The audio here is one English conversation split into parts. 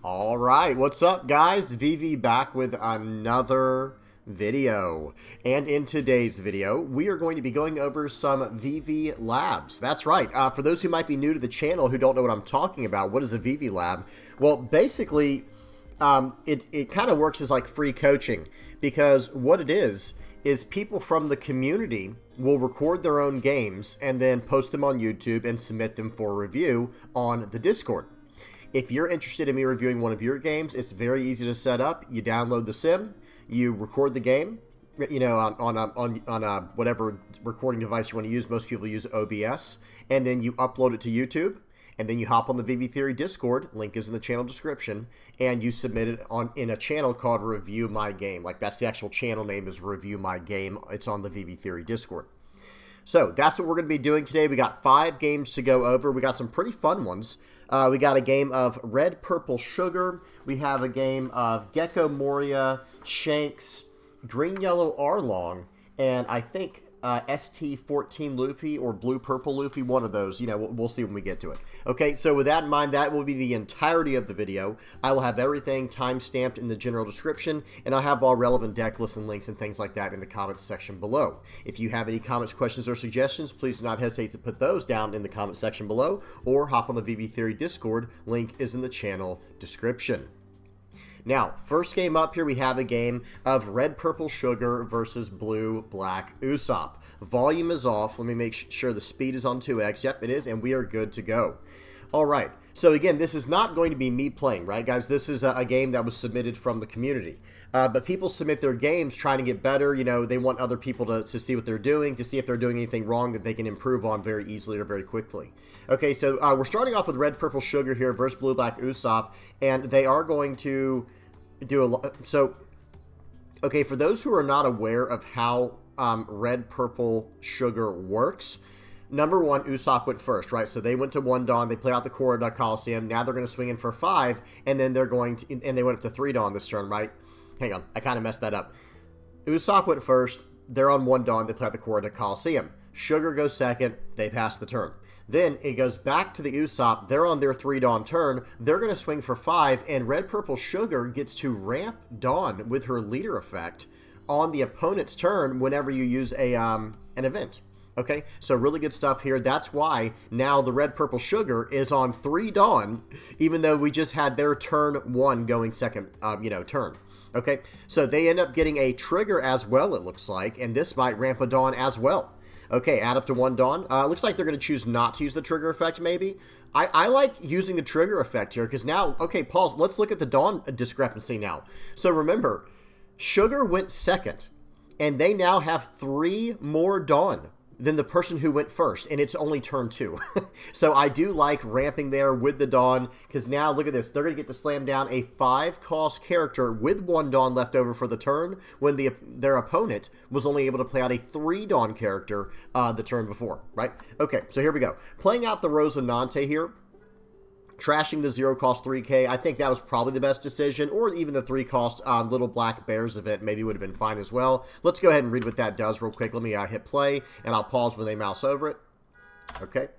All right, what's up, guys? VV back with another video. And in today's video, we are going to be going over some VV labs. That's right. For those who might be new to the channel who don't know what I'm talking about, what is a VV lab? Well, basically, it kind of works as like free coaching, because what it is people from the community will record their own games and then post them on YouTube and submit them for review on the Discord. If you're interested in me reviewing one of your games, it's very easy to set up. You download the sim, you record the game, you know, on a whatever recording device you want to use. Most people use OBS, and then you upload it to YouTube, and then you hop on the VV Theory Discord. Link is in the channel description, and you submit it in a channel called Review My Game. Like, that's the actual channel name, is Review My Game. It's on the VV Theory Discord. So that's what we're going to be doing today. We got 5 games to go over. We got some pretty fun ones. We got a game of Red Purple Sugar. We have a game of Gecko Moria, Shanks, Green Yellow Arlong, and I think ST14 Luffy or Blue Purple Luffy, one of those. You know, we'll see when we get to it. Okay, so with that in mind, that will be the entirety of the video. I will have everything time-stamped in the general description, and I'll have all relevant deck lists and links and things like that in the comments section below. If you have any comments, questions, or suggestions, please do not hesitate to put those down in the comment section below, or hop on the VV Theory Discord. Link is in the channel description. Now, first game up here, we have a game of Red Purple Sugar versus Blue Black Usopp. Volume is off. Let me make sure the speed is on 2x. Yep, it is, and we are good to go. All right, so again, this is not going to be me playing, right, guys? This is a game that was submitted from the community. But people submit their games trying to get better. You know, they want other people to see what they're doing, to see if they're doing anything wrong that they can improve on very easily or very quickly. Okay, so we're starting off with Red Purple Sugar here versus Blue Black Usopp, and they are going to do a lot. So, okay, for those who are not aware of how Red Purple Sugar works, number one, Usopp went first, right? So they went to 1 Dawn, they played out the Corridor Coliseum, now they're going to swing in for 5, and then they're going to, and they went up to 3 Dawn this turn, right? Hang on, I kind of messed that up. Usopp went first, they're on 1 Dawn, they play out the Corridor Coliseum. Sugar goes second, they pass the turn. Then it goes back to the Usopp. They're on their 3 Dawn turn. They're going to swing for 5, and Red Purple Sugar gets to ramp Dawn with her leader effect on the opponent's turn whenever you use an event. Okay, so really good stuff here. That's why now the Red Purple Sugar is on 3 Dawn, even though we just had their turn 1 going second, turn. Okay, so they end up getting a trigger as well, it looks like, and this might ramp a Dawn as well. Okay, add up to 1 Dawn. Looks like they're going to choose not to use the trigger effect, maybe. I like using the trigger effect here, because now, okay, pause. Let's look at the Dawn discrepancy now. So remember, Sugar went second, and they now have 3 more Dawn than the person who went first, and it's only turn 2. So I do like ramping there with the Dawn, because now, look at this, they're going to get to slam down a 5-cost character with 1 Dawn left over for the turn, when their opponent was only able to play out a 3 Dawn character the turn before, right? Okay, so here we go. Playing out the Rosinante here, trashing the 0-cost 3K, I think that was probably the best decision, or even the 3-cost Little Black Bears event maybe would have been fine as well. Let's go ahead and read what that does real quick. Let me hit play, and I'll pause when they mouse over it. Okay.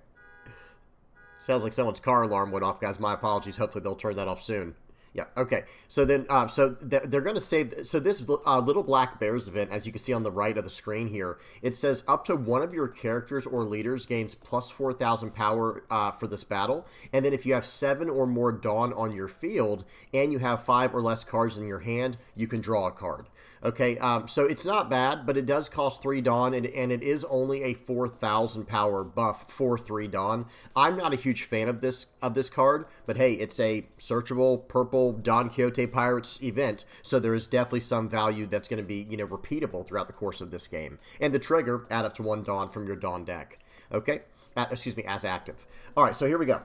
Sounds like someone's car alarm went off, guys. My apologies. Hopefully they'll turn that off soon. Yeah, okay. So then, they're going to save, so this Little Black Bears event, as you can see on the right of the screen here, it says up to one of your characters or leaders gains plus 4,000 power for this battle, and then if you have 7 or more Dawn on your field, and you have 5 or less cards in your hand, you can draw a card. Okay, so it's not bad, but it does cost 3 Dawn, and it is only a 4,000 power buff for 3 Dawn. I'm not a huge fan of this card, but hey, it's a searchable purple Don Quixote Pirates event, so there is definitely some value that's going to be, you know, repeatable throughout the course of this game. And the trigger, add up to 1 Dawn from your Dawn deck. Okay, as active. All right, so here we go.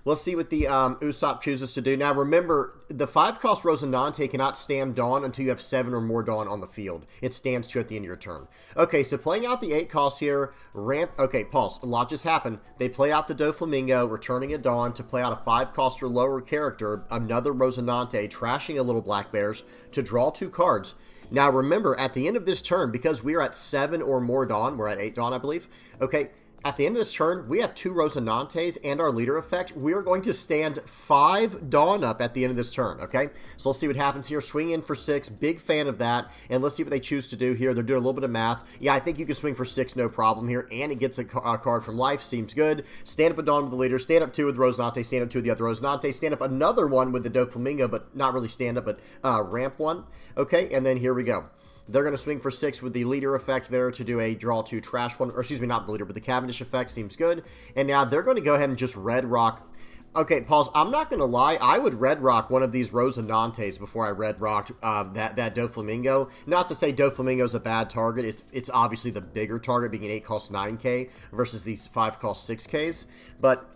Let's see what the Usopp chooses to do. Now, remember, the 5-cost Rosinante cannot stand Dawn until you have 7 or more Dawn on the field. It stands 2 at the end of your turn. Okay, so playing out the 8-cost here, ramp... Okay, pause. A lot just happened. They played out the Doflamingo, returning a Dawn to play out a 5-cost or lower character, another Rosinante, trashing a Little Black Bears to draw 2 cards. Now, remember, at the end of this turn, because we are at 7 or more Dawn, we're at 8 Dawn, I believe, okay, at the end of this turn, we have 2 Rosinantes and our leader effect. We are going to stand 5 Dawn up at the end of this turn, okay? So let's see what happens here. Swing in for 6. Big fan of that. And let's see what they choose to do here. They're doing a little bit of math. Yeah, I think you can swing for 6, no problem here. And it gets a card from life. Seems good. Stand up a Dawn with the leader. Stand up 2 with Rosinante. Stand up 2 with the other Rosinante. Stand up another one with the Doflamingo, but not really stand up, but ramp one. Okay, and then here we go. They're going to swing for 6 with the leader effect there to do a draw 2 trash one. Or excuse me, not the leader, but the Cavendish effect. Seems good. And now they're going to go ahead and just red rock. Okay, pause. I'm not going to lie. I would red rock one of these Rosinantes before I red rocked that Doflamingo. Not to say Doflamingo is a bad target. It's obviously the bigger target, being an 8 cost 9k versus these 5 cost 6ks. But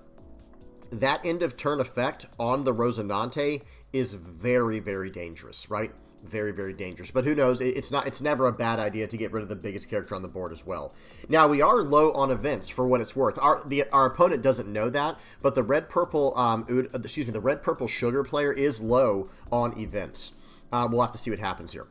that end of turn effect on the Rosinante is very, very dangerous, right? Very, very dangerous. But who knows? It's never a bad idea to get rid of the biggest character on the board as well. Now, we are low on events for what it's worth. Our opponent doesn't know that, but the red-purple the red-purple sugar player is low on events. We'll have to see what happens here.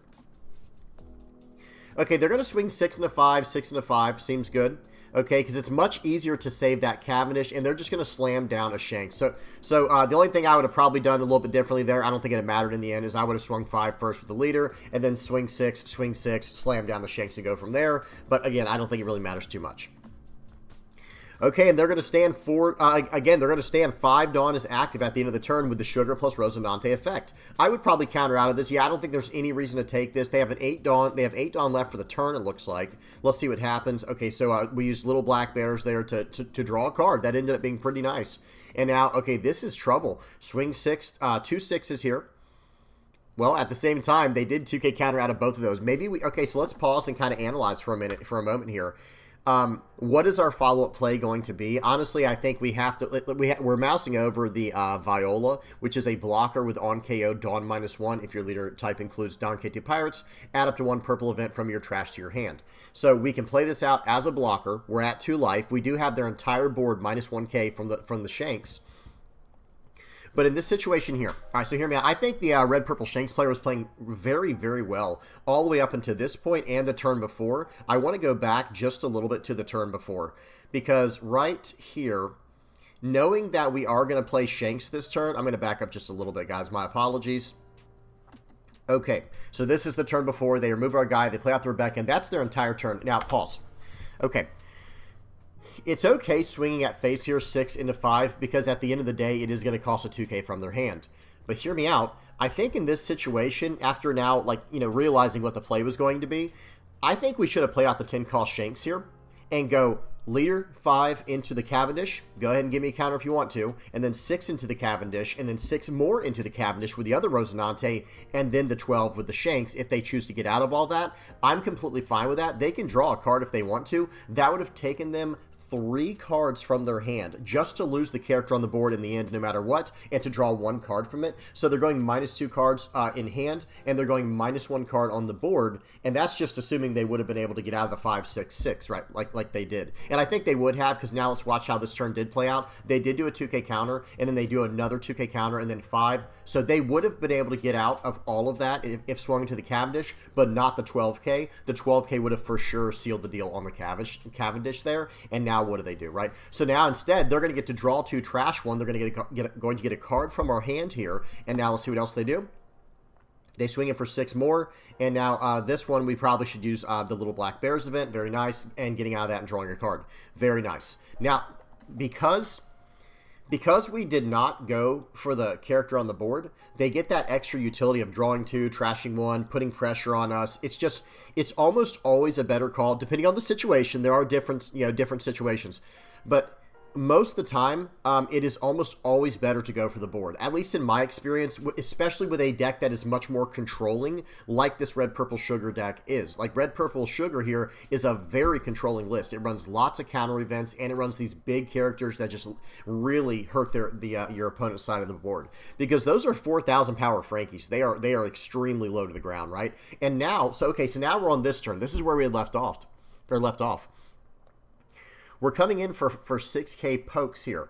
Okay, they're going to swing 6 and a 5, 6 and a 5. Seems good. Okay, because it's much easier to save that Cavendish, and they're just going to slam down a Shanks. So the only thing I would have probably done a little bit differently there, I don't think it mattered in the end, is I would have swung 5 first with the leader, and then swing 6, slam down the Shanks and go from there. But again, I don't think it really matters too much. Okay, and they're going to stand again, they're going to stand 5 Dawn is active at the end of the turn with the Sugar plus Rosinante effect. I would probably counter out of this. Yeah, I don't think there's any reason to take this. They have an 8 Dawn. They have 8 Dawn left for the turn, it looks like. Let's see what happens. Okay, so we used little black bears there to draw a card. That ended up being pretty nice. And now, okay, this is trouble. Swing 6, 2 6s here. Well, at the same time, they did 2k counter out of both of those. Maybe okay, so let's pause and kind of analyze for a moment here. What is our follow-up play going to be? Honestly, I think we have to. We're mousing over the Viola, which is a blocker with on KO Dawn -1. If your leader type includes Don K2 Pirates, add up to 1 purple event from your trash to your hand. So we can play this out as a blocker. We're at 2 life. We do have their entire board -1k from the Shanks. But in this situation here, all right, so hear me out. I think the red-purple Shanks player was playing very, very well all the way up until this point and the turn before. I want to go back just a little bit to the turn before, because right here, knowing that we are going to play Shanks this turn, I'm going to back up just a little bit, guys. My apologies. Okay, so this is the turn before. They remove our guy. They play out the Rebecca, and that's their entire turn. Now, pause. Okay. It's okay swinging at face here 6 into 5 because at the end of the day, it is going to cost a 2k from their hand. But hear me out. I think in this situation, after now, realizing what the play was going to be, I think we should have played out the 10 cost Shanks here and go leader 5 into the Cavendish. Go ahead and give me a counter if you want to. And then 6 into the Cavendish. And then 6 more into the Cavendish with the other Rosinante. And then the 12 with the Shanks if they choose to get out of all that. I'm completely fine with that. They can draw a card if they want to. That would have taken them 3 cards from their hand just to lose the character on the board in the end no matter what, and to draw 1 card from it. So they're going -2 cards in hand, and they're going -1 card on the board, and that's just assuming they would have been able to get out of the 5-6-6, right? Like they did. And I think they would have, because now let's watch how this turn did play out. They did do a 2k counter, and then they do another 2k counter, and then 5. So they would have been able to get out of all of that if swung to the Cavendish, but not the 12k. The 12k would have for sure sealed the deal on the Cavendish there, and now what do, right? So now instead, they're going to get to draw 2, trash 1. They're going to get a card from our hand here, and now let's see what else they do. They swing it for 6 more, and now this one we probably should use the little black bears event. Very nice, and getting out of that and drawing a card. Very nice. Now, because we did not go for the character on the board, they get that extra utility of drawing 2, trashing 1, putting pressure on us. It's almost always a better call, depending on the situation. There are different situations. But most of the time, it is almost always better to go for the board. At least in my experience, especially with a deck that is much more controlling, like this Red-Purple Sugar deck is. Like Red-Purple Sugar here is a very controlling list. It runs lots of counter events, and it runs these big characters that just really hurt your opponent's side of the board. Because those are 4,000 power Frankies. They are extremely low to the ground, right? And now, so now we're on this turn. This is where we had left off. We're coming in for 6k pokes here.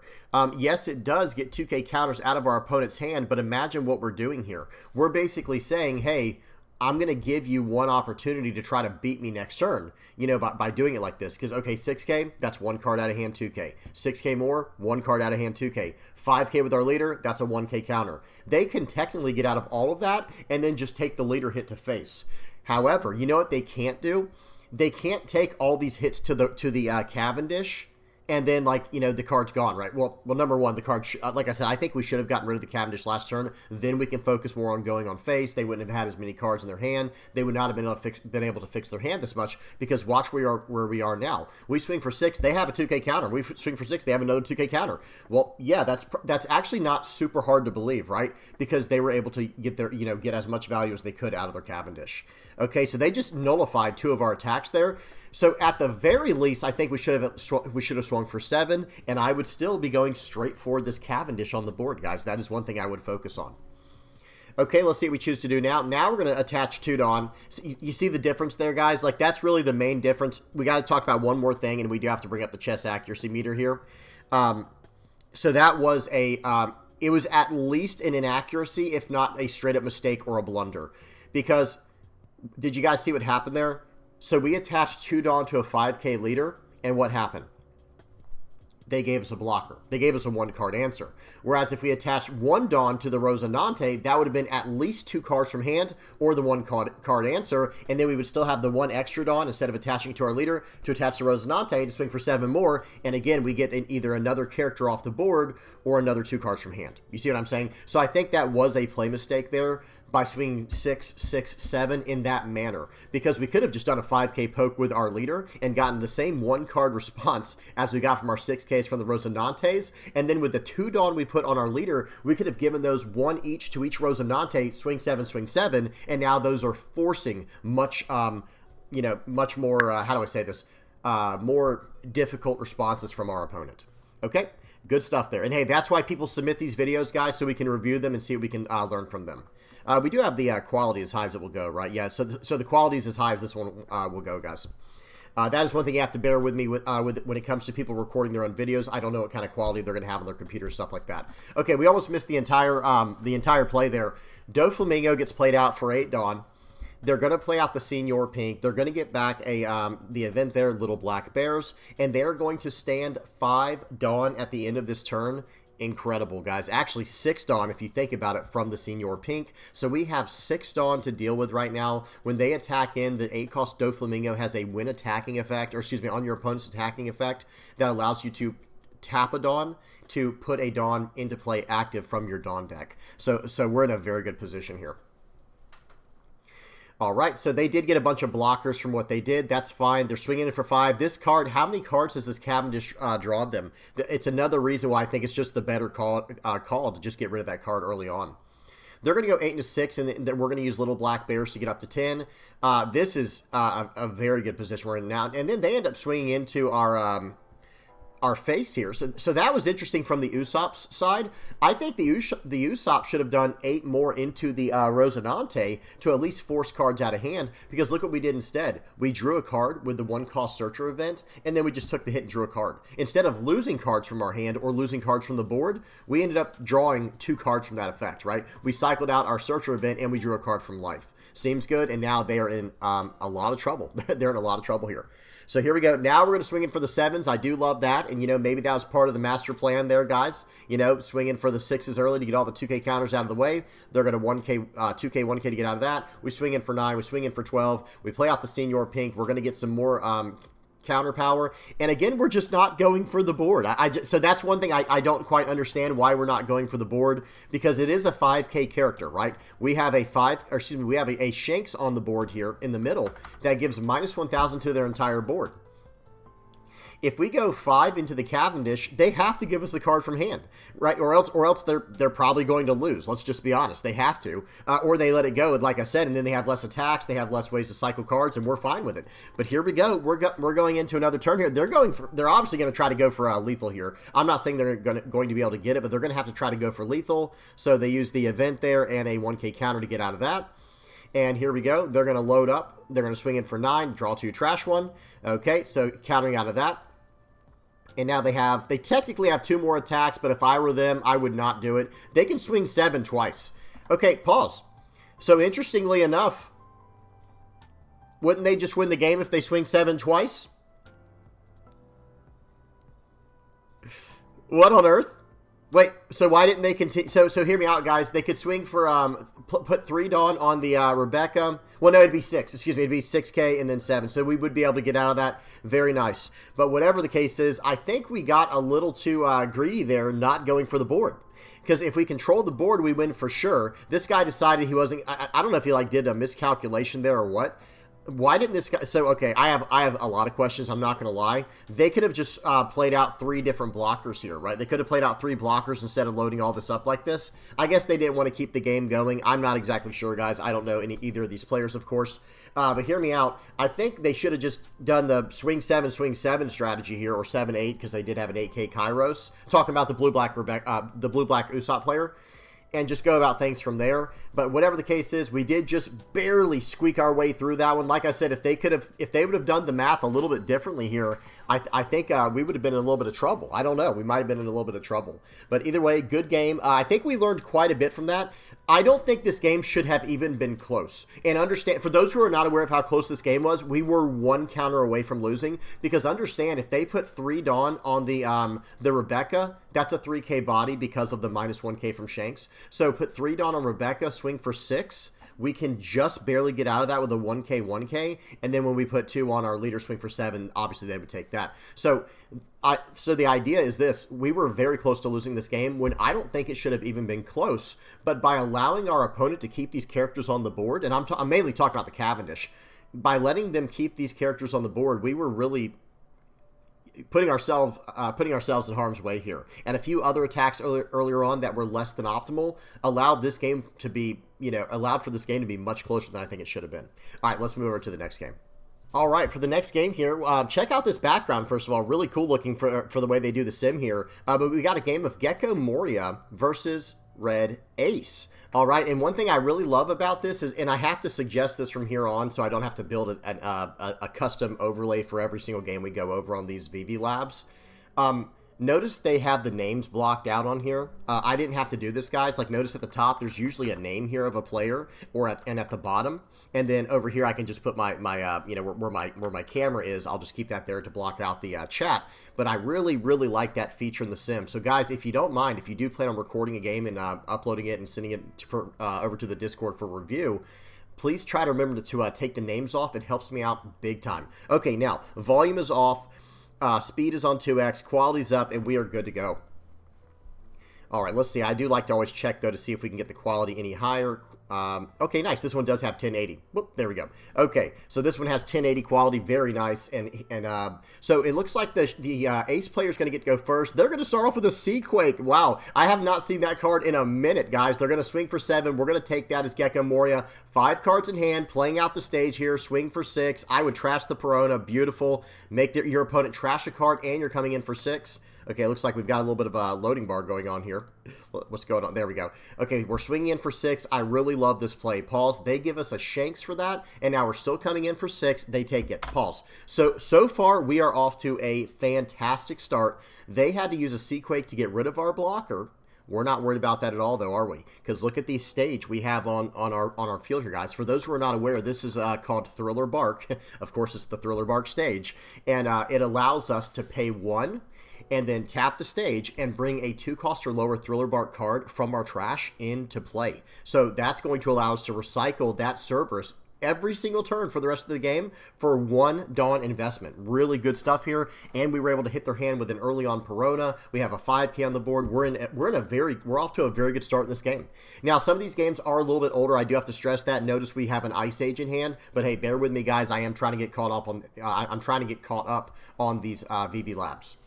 Yes, it does get 2k counters out of our opponent's hand, but imagine what we're doing here. We're basically saying, hey, I'm going to give you one opportunity to try to beat me next turn, you know, by doing it like this. Because, okay, 6K, that's one card out of hand, 2K. 6K more, one card out of hand, 2K. 5K with our leader, that's a 1K counter. They can technically get out of all of that and then just take the leader hit to face. However, you know what they can't do? They can't take all these hits to the Cavendish, and then, like, you know, the card's gone, right? Well, number one, the card, like I said, I think we should have gotten rid of the Cavendish last turn. Then we can focus more on going on face. They wouldn't have had as many cards in their hand. They would not have been able to fix their hand this much, because watch where we are now. We swing for 6, they have a 2K counter. We swing for 6, they have another 2K counter. Well, yeah, that's actually not super hard to believe, right? Because they were able to get their, you know, get as much value as they could out of their Cavendish. Okay, so they just nullified 2 of our attacks there. So at the very least, I think we should have swung for 7, and I would still be going straight for this Cavendish on the board, guys. That is one thing I would focus on. Okay, let's see what we choose to do now. Now we're going to attach 2 Dawn. So you see the difference there, guys? Like, that's really the main difference. We got to talk about one more thing, and we do have to bring up the chess accuracy meter here. So that was it was at least an inaccuracy, if not a straight-up mistake or a blunder. Because, did you guys see what happened there? So we attached 2 Dawn to a 5K leader, and what happened? They gave us a blocker. They gave us a 1-card answer. Whereas if we attached 1 Dawn to the Rosinante, that would have been at least 2 cards from hand, or the 1-card answer, and then we would still have the 1 extra Dawn, instead of attaching it to our leader, to attach the Rosinante to swing for 7 more, and again, we get either another character off the board, or another 2 cards from hand. You see what I'm saying? So I think that was a play mistake there, by swinging 6, 6, 7 in that manner, because we could have just done a 5K poke with our leader and gotten the same 1-card response as we got from our 6Ks from the Rosinantes, and then with the 2 Dawn we put on our leader, we could have given those 1 each to each Rosinante, swing 7, and now those are forcing much, you know, much more, how do I say this, more difficult responses from our opponent. Okay? Good stuff there. And hey, that's why people submit these videos, guys, so we can review them and see what we can learn from them. We do have the quality as high as it will go, right? Yeah, so the quality is as high as this one will go, guys. That is one thing you have to bear with me with when it comes to people recording their own videos. I don't know what kind of quality they're going to have on their computer, stuff like that. Okay, we almost missed the entire play there. Doflamingo gets played out for 8 Dawn. They're going to play out the Senior Pink. They're going to get back the event there, Little Black Bears, and they're going to stand 5 Dawn at the end of this turn. Incredible, guys. Actually, 6 Dawn, if you think about it, from the Senior Pink. So we have 6 Dawn to deal with right now. When they attack in, the 8-cost Doflamingo has a win attacking effect, or excuse me, on your opponent's attacking effect that allows you to tap a Dawn to put a Dawn into play active from your Dawn deck. So we're in a very good position here. All right, so they did get a bunch of blockers from what they did. That's fine. They're swinging it for 5. This card, how many cards has this Cavendish drawn them? It's another reason why I think it's just the better call to just get rid of that card early on. They're going to go 8 into 6, and then we're going to use Little Black Bears to get up to 10. This is a very good position we're in now. And then they end up swinging into our face here. So that was interesting from the Usopp's side. I think the Usopp should have done 8 more into the Rosinante to at least force cards out of hand, because look what we did instead. We drew a card with the 1-cost Searcher event, and then we just took the hit and drew a card. Instead of losing cards from our hand or losing cards from the board, we ended up drawing 2 cards from that effect, right? We cycled out our Searcher event, and we drew a card from life. Seems good, and now they are in a lot of trouble. They're in a lot of trouble here. So here we go. Now we're going to swing in for the 7s. I do love that. And, you know, maybe that was part of the master plan there, guys. You know, swinging for the 6s early to get all the 2K counters out of the way. They're going to 2K, 1K to get out of that. We swing in for 9. We swing in for 12. We play out the Senior Pink. We're going to get some more counter power. And again, we're just not going for the board. So that's one thing I don't quite understand why we're not going for the board, because it is a 5K character, right? We have a Shanks on the board here in the middle that gives minus 1,000 to their entire board. If we go 5 into the Cavendish, they have to give us the card from hand, right? Or else they're probably going to lose. Let's just be honest. They have to. Or they let it go, like I said, and then they have less attacks. They have less ways to cycle cards, and we're fine with it. But here we go. We're going into another turn here. They're obviously going to try to go for lethal here. I'm not saying they're going to be able to get it, but they're going to have to try to go for lethal. So they use the event there and a 1K counter to get out of that. And here we go. They're going to load up. They're going to swing in for 9, draw 2, trash 1. Okay, so countering out of that. And now they technically have 2 more attacks, but if I were them, I would not do it. They can swing 7 twice. Okay, pause. So interestingly enough, Wouldn't they just win the game if they swing 7 twice? What on earth? Wait, so why didn't they continue? So hear me out, guys. They could swing for, put 3 Dawn on the Rebecca. Well, no, it'd be 6. Excuse me, it'd be 6K and then 7. So we would be able to get out of that. Very nice. But whatever the case is, I think we got a little too greedy there, not going for the board. Because if we control the board, we win for sure. This guy decided he wasn't... I don't know if he like did a miscalculation there or what. Why didn't this guy... So, okay, I have a lot of questions, I'm not going to lie. They could have just played out 3 different blockers here, right? They could have played out 3 blockers instead of loading all this up like this. I guess they didn't want to keep the game going. I'm not exactly sure, guys. I don't know either of these players, of course. But hear me out. I think they should have just done the swing 7 strategy here, or 7-8, because they did have an 8K Kairos. I'm talking about the blue-black Usopp player. And just go about things from there. But whatever the case is, we did just barely squeak our way through that one. Like I said, if they would have done the math a little bit differently here, I think we would have been in a little bit of trouble. I don't know. We might have been in a little bit of trouble. But either way, good game. I think we learned quite a bit from that. I don't think this game should have even been close. And understand, for those who are not aware of how close this game was, we were 1 counter away from losing. Because understand, if they put 3 Dawn on the Rebecca, that's a 3K body because of the minus 1K from Shanks. So put 3 Dawn on Rebecca, swing for 6. We can just barely get out of that with a 1K. And then when we put 2 on our leader, swing for 7, obviously they would take that. So the idea is this. We were very close to losing this game when I don't think it should have even been close. But by allowing our opponent to keep these characters on the board, and I'm mainly talking about the Cavendish, by letting them keep these characters on the board, we were really putting ourselves in harm's way here. And a few other attacks earlier on that were less than optimal allowed this game to be, allowed for this game to be much closer than I think it should have been. All right, let's move over to the next game. All right, for the next game here, check out this background, first of all. Really cool looking for the way they do the sim here. But we got a game of Gecko Moria versus Red Ace. All right, and one thing I really love about this is, and I have to suggest this from here on so I don't have to build a custom overlay for every single game we go over on these VV Labs. Notice they have the names blocked out on here. I didn't have to do this, guys. Like, notice at the top, there's usually a name here of a player, and at the bottom. And then over here, I can just put my where my camera is. I'll just keep that there to block out the chat. But I really, really like that feature in the sim. So, guys, if you don't mind, if you do plan on recording a game and uploading it and sending it over to the Discord for review, please try to remember to take the names off. It helps me out big time. Okay, now, volume is off. Speed is on 2x, quality's up, and we are good to go. All right, let's see. I do like to always check, though, to see if we can get the quality any higher. Okay, nice. This one does have 1080. Whoop, there we go. Okay, so this one has 1080 quality. Very nice. And so it looks like the Ace player is going to go first. They're going to start off with a Seaquake. Wow, I have not seen that card in a minute, guys. They're going to swing for 7. We're going to take that as Gecko Moria. 5 cards in hand, playing out the stage here. Swing for 6. I would trash the Perona. Beautiful. Make your opponent trash a card, and you're coming in for 6. Okay, it looks like we've got a little bit of a loading bar going on here. What's going on? There we go. Okay, we're swinging in for 6. I really love this play. Pause. They give us a Shanks for that, and now we're still coming in for 6. They take it. Pause. So far, we are off to a fantastic start. They had to use a Seaquake to get rid of our blocker. We're not worried about that at all, though, are we? Because look at the stage we have on our field here, guys. For those who are not aware, this is called Thriller Bark. Of course, it's the Thriller Bark stage, and it allows us to pay 1 and then tap the stage and bring a 2-cost or lower Thriller Bark card from our trash into play. So that's going to allow us to recycle that Cerberus every single turn for the rest of the game for 1 Dawn investment. Really good stuff here, and we were able to hit their hand with an early on Perona. We have a 5K on the board. We're off to a very good start in this game. Now, some of these games are a little bit older. I do have to stress that. Notice we have an Ice Age in hand, but hey, bear with me, guys. I am trying to get caught up on. I'm trying to get caught up on these VV Labs.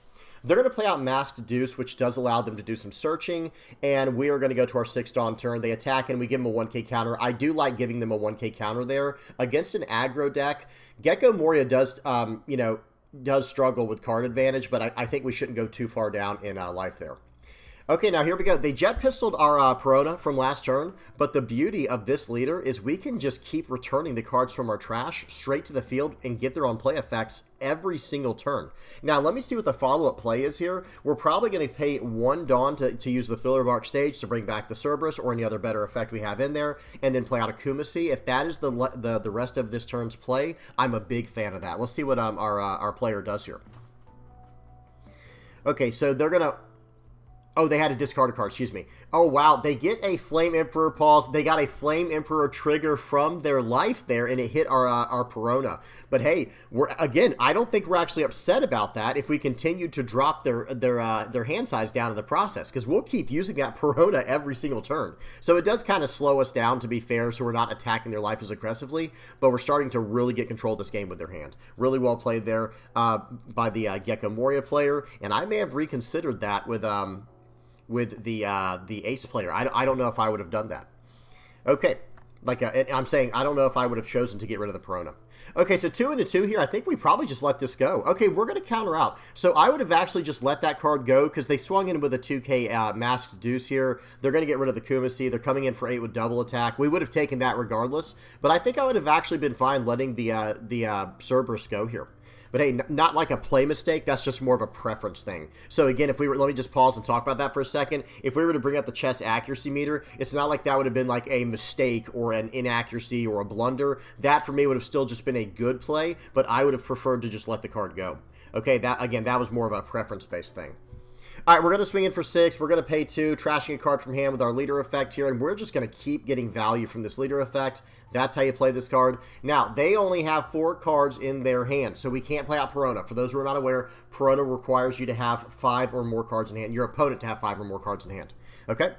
They're going to play out Masked Deuce, which does allow them to do some searching, and we are going to go to our 6 Dawn turn. They attack, and we give them a 1K counter. I do like giving them a 1K counter there. Against an aggro deck, Gecko Moria does, does struggle with card advantage, but I think we shouldn't go too far down in life there. Okay, now here we go. They jet pistoled our Perona from last turn, but the beauty of this leader is we can just keep returning the cards from our trash straight to the field and get their own play effects every single turn. Now, let me see what the follow-up play is here. We're probably going to pay 1 Dawn to use the Filler Bark stage to bring back the Cerberus or any other better effect we have in there, and then play out a Kumasi. If that is the rest of this turn's play, I'm a big fan of that. Let's see what our player does here. Okay, so they're going to... Oh, they had to discard a card, excuse me. Oh, wow, they get a Flame Emperor pause. They got a Flame Emperor trigger from their life there, and it hit our Perona. But hey, again, I don't think we're actually upset about that if we continue to drop their hand size down in the process, because we'll keep using that Perona every single turn. So it does kind of slow us down, to be fair, so we're not attacking their life as aggressively, but we're starting to really get control of this game with their hand. Really well played there by the Gecko Moria player, and I may have reconsidered that with the Ace player. I don't know if I would have done that. Okay, I'm saying I don't know if I would have chosen to get rid of the Perona. Okay, so 2 into 2 here. I think we probably just let this go. Okay, we're going to counter out. So I would have actually just let that card go because they swung in with a 2K Masked Deuce here. They're going to get rid of the Kumasi. They're coming in for 8 with double attack. We would have taken that regardless, but I think I would have actually been fine letting the Cerberus go here. But hey, not like a play mistake. That's just more of a preference thing. So again, let me just pause and talk about that for a second. If we were to bring up the chess accuracy meter, it's not like that would have been like a mistake or an inaccuracy or a blunder. That for me would have still just been a good play, but I would have preferred to just let the card go. Okay, that was more of a preference-based thing. All right, we're going to swing in for 6. We're going to pay 2, trashing a card from hand with our leader effect here, and we're just going to keep getting value from this leader effect. That's how you play this card. Now, they only have 4 cards in their hand, so we can't play out Perona. For those who are not aware, Perona requires you to have 5 or more cards in hand. Your opponent to have 5 or more cards in hand. Okay?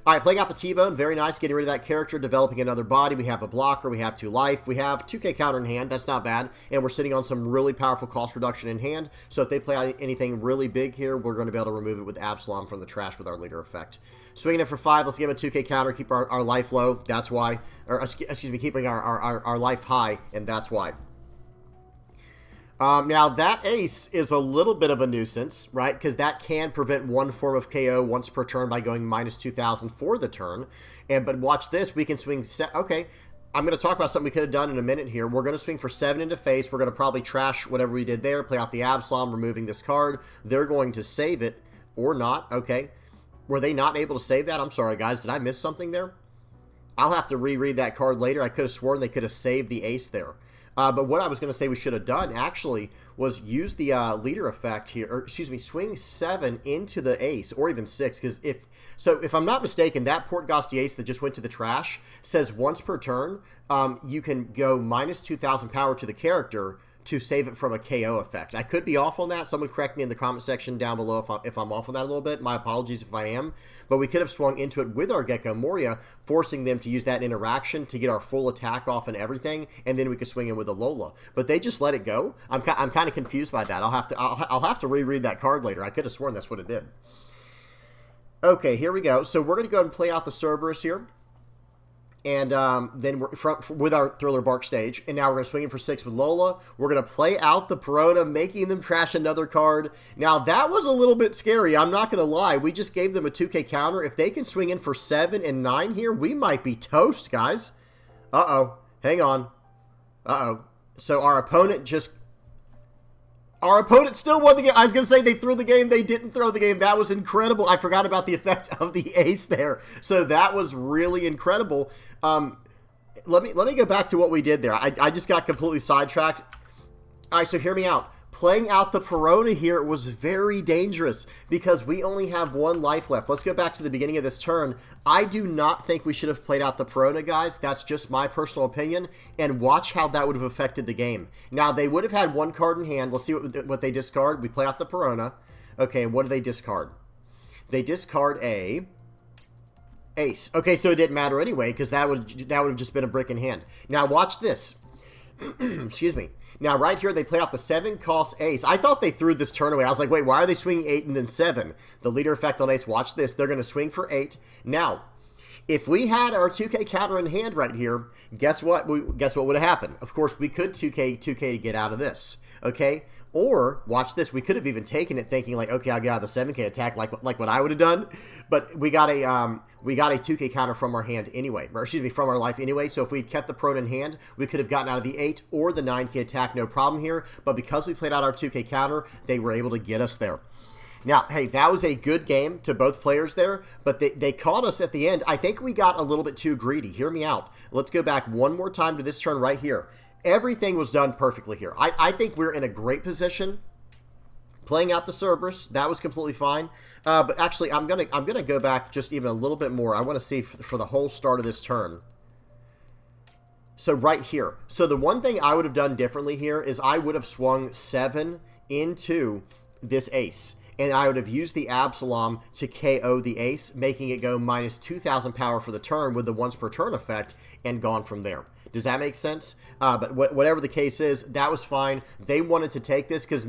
All right, playing out the T-Bone, very nice, getting rid of that character, developing another body. We have a blocker, we have 2 life, we have 2K counter in hand, that's not bad, and we're sitting on some really powerful cost reduction in hand, so if they play anything really big here, we're going to be able to remove it with Absalom from the trash with our leader effect. Swinging it for 5, let's give him a 2K counter, keep our life low, that's why, or excuse me, keeping our life high, and that's why. Now, that Ace is a little bit of a nuisance, right? Because that can prevent one form of KO once per turn by going minus 2,000 for the turn. But watch this. We can swing... Okay, I'm going to talk about something we could have done in a minute here. We're going to swing for 7 into face. We're going to probably trash whatever we did there, play out the Absalom, removing this card. They're going to save it, or not. Okay. Were they not able to save that? I'm sorry, guys. Did I miss something there? I'll have to reread that card later. I could have sworn they could have saved the Ace there. But what I was going to say we should have done, actually, was use the leader effect here, or excuse me, swing 7 into the Ace, or even 6, because if I'm not mistaken, that Port-Gosti Ace that just went to the trash says once per turn, you can go minus 2,000 power to the character to save it from a KO effect. I could be off on that. Someone correct me in the comment section down below if I'm off on that a little bit. My apologies if I am. But we could have swung into it with our Gecko Moria, forcing them to use that interaction to get our full attack off and everything, and then we could swing in with a Lola. But they just let it go. I'm kind of confused by that. I'll have to reread that card later. I could have sworn that's what it did. Okay, here we go. So we're going to go ahead and play out the Cerberus here. And then we're with our Thriller Bark stage. And now we're going to swing in for 6 with Lola. We're going to play out the Perona, making them trash another card. Now, that was a little bit scary. I'm not going to lie. We just gave them a 2K counter. If they can swing in for 7 and 9 here, we might be toast, guys. Uh-oh. Hang on. Uh-oh. So our opponent just... Our opponent still won the game. I was going to say they threw the game. They didn't throw the game. That was incredible. I forgot about the effect of the Ace there. So that was really incredible. Let me go back to what we did there. I just got completely sidetracked. All right, so hear me out. Playing out the Perona here was very dangerous because we only have 1 life left. Let's go back to the beginning of this turn. I do not think we should have played out the Perona, guys. That's just my personal opinion. And watch how that would have affected the game. Now, they would have had 1 card in hand. Let's see what they discard. We play out the Perona. Okay, and what do they discard? They discard a Ace. Okay, so it didn't matter anyway because that would have just been a brick in hand. Now, watch this. Excuse me. Now, right here, they play out the 7-cost Ace. I thought they threw this turn away. I was like, wait, why are they swinging 8 and then 7? The leader effect on Ace, watch this. They're going to swing for 8. Now, if we had our 2K counter in hand right here, guess what? Guess what would have happened? Of course, we could 2K to get out of this, okay? Or, watch this, we could have even taken it thinking like, okay, I'll get out of the 7K attack like what I would have done. But we got a 2K counter from our hand anyway, or excuse me, from our life anyway. So if we'd kept the prone in hand, we could have gotten out of the 8 or the 9K attack, no problem here. But because we played out our 2K counter, they were able to get us there. Now, hey, that was a good game to both players there, but they caught us at the end. I think we got a little bit too greedy. Hear me out. Let's go back one more time to this turn right here. Everything was done perfectly here. I think we're in a great position. Playing out the Cerberus, that was completely fine. But actually, I'm gonna go back just even a little bit more. I want to see for the whole start of this turn. So right here. So the one thing I would have done differently here is I would have swung 7 into this ace. And I would have used the Absalom to KO the ace, making it go minus 2,000 power for the turn with the once per turn effect, and gone from there. Does that make sense? But whatever the case is, that was fine. They wanted to take this because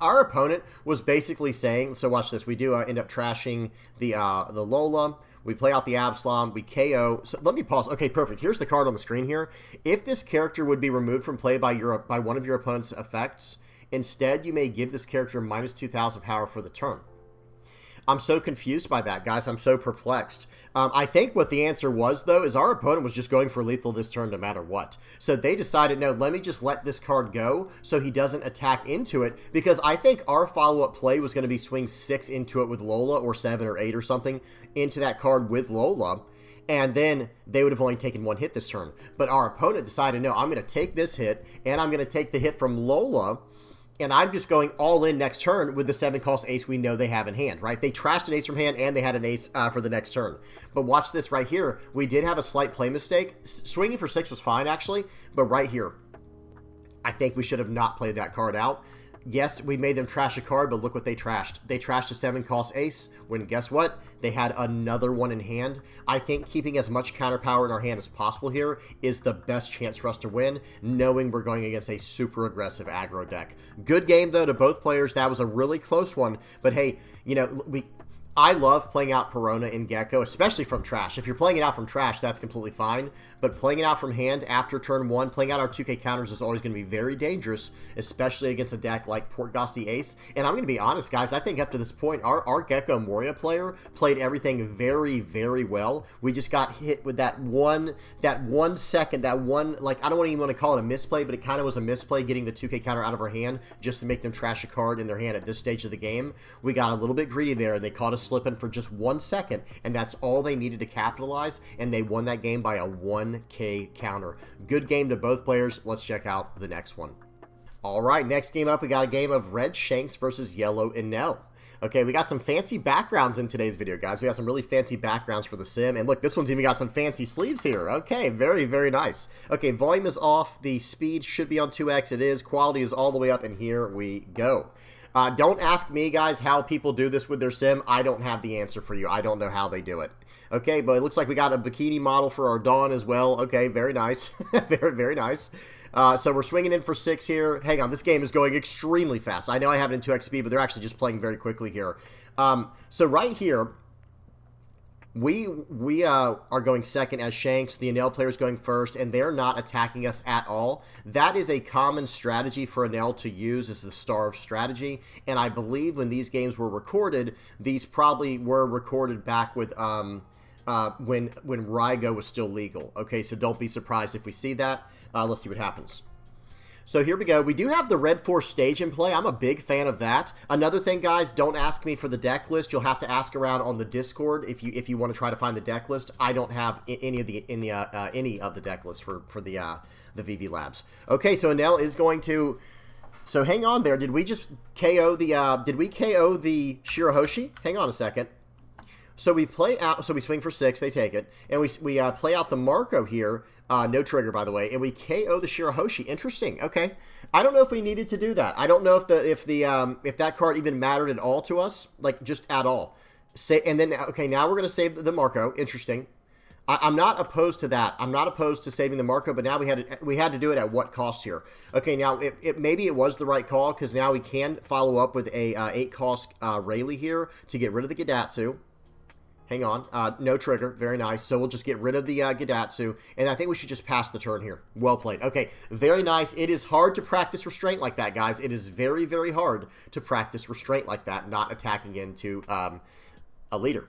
our opponent was basically saying. So watch this. We do end up trashing the Lola. We play out the Absalom. We KO. So let me pause. Okay, perfect. Here's the card on the screen here. If this character would be removed from play by one of your opponent's effects, instead, you may give this character minus 2,000 power for the turn. I'm so confused by that, guys. I'm so perplexed. I think what the answer was, though, is our opponent was just going for lethal this turn no matter what. So they decided, no, let me just let this card go so he doesn't attack into it, because I think our follow-up play was going to be swing 6 into it with Lola, or 7 or 8 or something, into that card with Lola. And then they would have only taken 1 hit this turn. But our opponent decided, no, I'm going to take this hit, and I'm going to take the hit from Lola, and I'm just going all in next turn with the 7-cost ace we know they have in hand, right? They trashed an ace from hand, and they had an ace for the next turn. But watch this right here. We did have a slight play mistake. Swinging for 6 was fine, actually. But right here, I think we should have not played that card out. Yes, we made them trash a card, but look what they trashed. They trashed a 7-cost ace when, guess what? They had another one in hand. I think keeping as much counter power in our hand as possible here is the best chance for us to win, knowing we're going against a super aggressive aggro deck. Good game, though, to both players. That was a really close one. But hey, you know, I love playing out Perona in Gecko, especially from trash. If you're playing it out from trash, that's completely fine. But playing it out from hand after turn 1, playing out our 2K counters is always going to be very dangerous, especially against a deck like Portgosti Ace. And I'm going to be honest, guys, I think up to this point, our Gecko Moria player played everything very, very well. We just got hit with that one second, like, I don't even want to call it a misplay, but it kind of was a misplay getting the 2K counter out of our hand just to make them trash a card in their hand at this stage of the game. We got a little bit greedy there, and they caught us slipping for just 1 second, and that's all they needed to capitalize, and they won that game by a 1K counter. Good game to both players. Let's check out the next one. All right, next game up, we got a game of red Shanks versus yellow Enel. Okay, we got some fancy backgrounds in today's video, guys. We got some really fancy backgrounds for the sim, and look, this one's even got some fancy sleeves here. Okay, very, very nice. Okay, volume is off. The speed should be on 2x. It is. Quality is all the way up, and here we go. Don't ask me, guys, how people do this with their sim. I don't have the answer for you. I don't know how they do it. Okay, but it looks like we got a bikini model for our Dawn as well. Okay, very nice. Very, very nice. So we're swinging in for 6 here. Hang on, this game is going extremely fast. I know I have it in 2x speed, but they're actually just playing very quickly here. So right here, we are going second as Shanks. The Enel player is going first, and they're not attacking us at all. That is a common strategy for Enel to use, is the starve strategy. And I believe when these games were recorded, these probably were recorded back with when Rygo was still legal. Okay, so don't be surprised if we see that. Let's see what happens. So here we go. We do have the Red Force stage in play. I'm a big fan of that. Another thing, guys, don't ask me for the deck list. You'll have to ask around on the Discord if you want to try to find the deck list. I don't have any of the deck list for the VV Labs. Okay, so Enel is going to. So hang on there. Did we just KO the? Did we KO the Shirahoshi? Hang on a second. So we play out. So we swing for 6. They take it, and we play out the Marco here. No trigger, by the way, and we KO the Shirahoshi. Interesting. Okay, I don't know if we needed to do that. I don't know if that card even mattered at all to us, like just at all. And then okay, now we're gonna save the Marco. Interesting. I'm not opposed to that. I'm not opposed to saving the Marco, but now we had to do it at what cost here? Okay, now maybe it was the right call because now we can follow up with a 8-cost Rayleigh here to get rid of the Gidatsu. Hang on. No trigger. Very nice. So we'll just get rid of the Gidatsu. And I think we should just pass the turn here. Well played. Okay. Very nice. It is hard to practice restraint like that, guys. It is very, very hard to practice restraint like that, not attacking into a leader.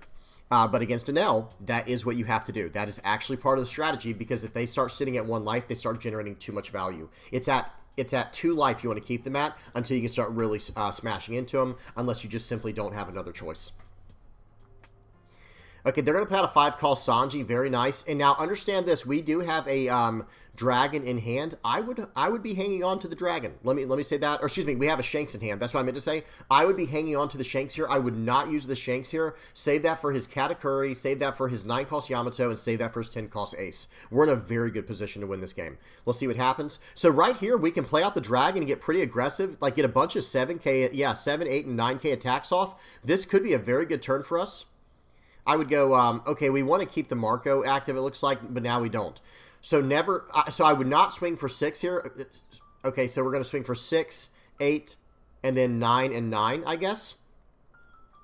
But against Enel, that is what you have to do. That is actually part of the strategy, because if they start sitting at 1 life, they start generating too much value. It's at 2 life you want to keep them at until you can start really smashing into them, unless you just simply don't have another choice. Okay, they're going to put out a 5-call Sanji. Very nice. And now understand this. We do have a dragon in hand. I would be hanging on to the dragon. Let me say that. Or excuse me, we have a Shanks in hand. That's what I meant to say. I would be hanging on to the Shanks here. I would not use the Shanks here. Save that for his Katakuri. Save that for his 9-cost Yamato. And save that for his 10-cost Ace. We're in a very good position to win this game. Let's see what happens. So right here, we can play out the dragon and get pretty aggressive. Like get a bunch of 7K, yeah, 7, 8, and 9K attacks off. This could be a very good turn for us. I would go, okay, we want to keep the Marco active, it looks like, but now we don't. So so I would not swing for 6 here. Okay, so we're going to swing for 6, 8, and then 9 and 9, I guess.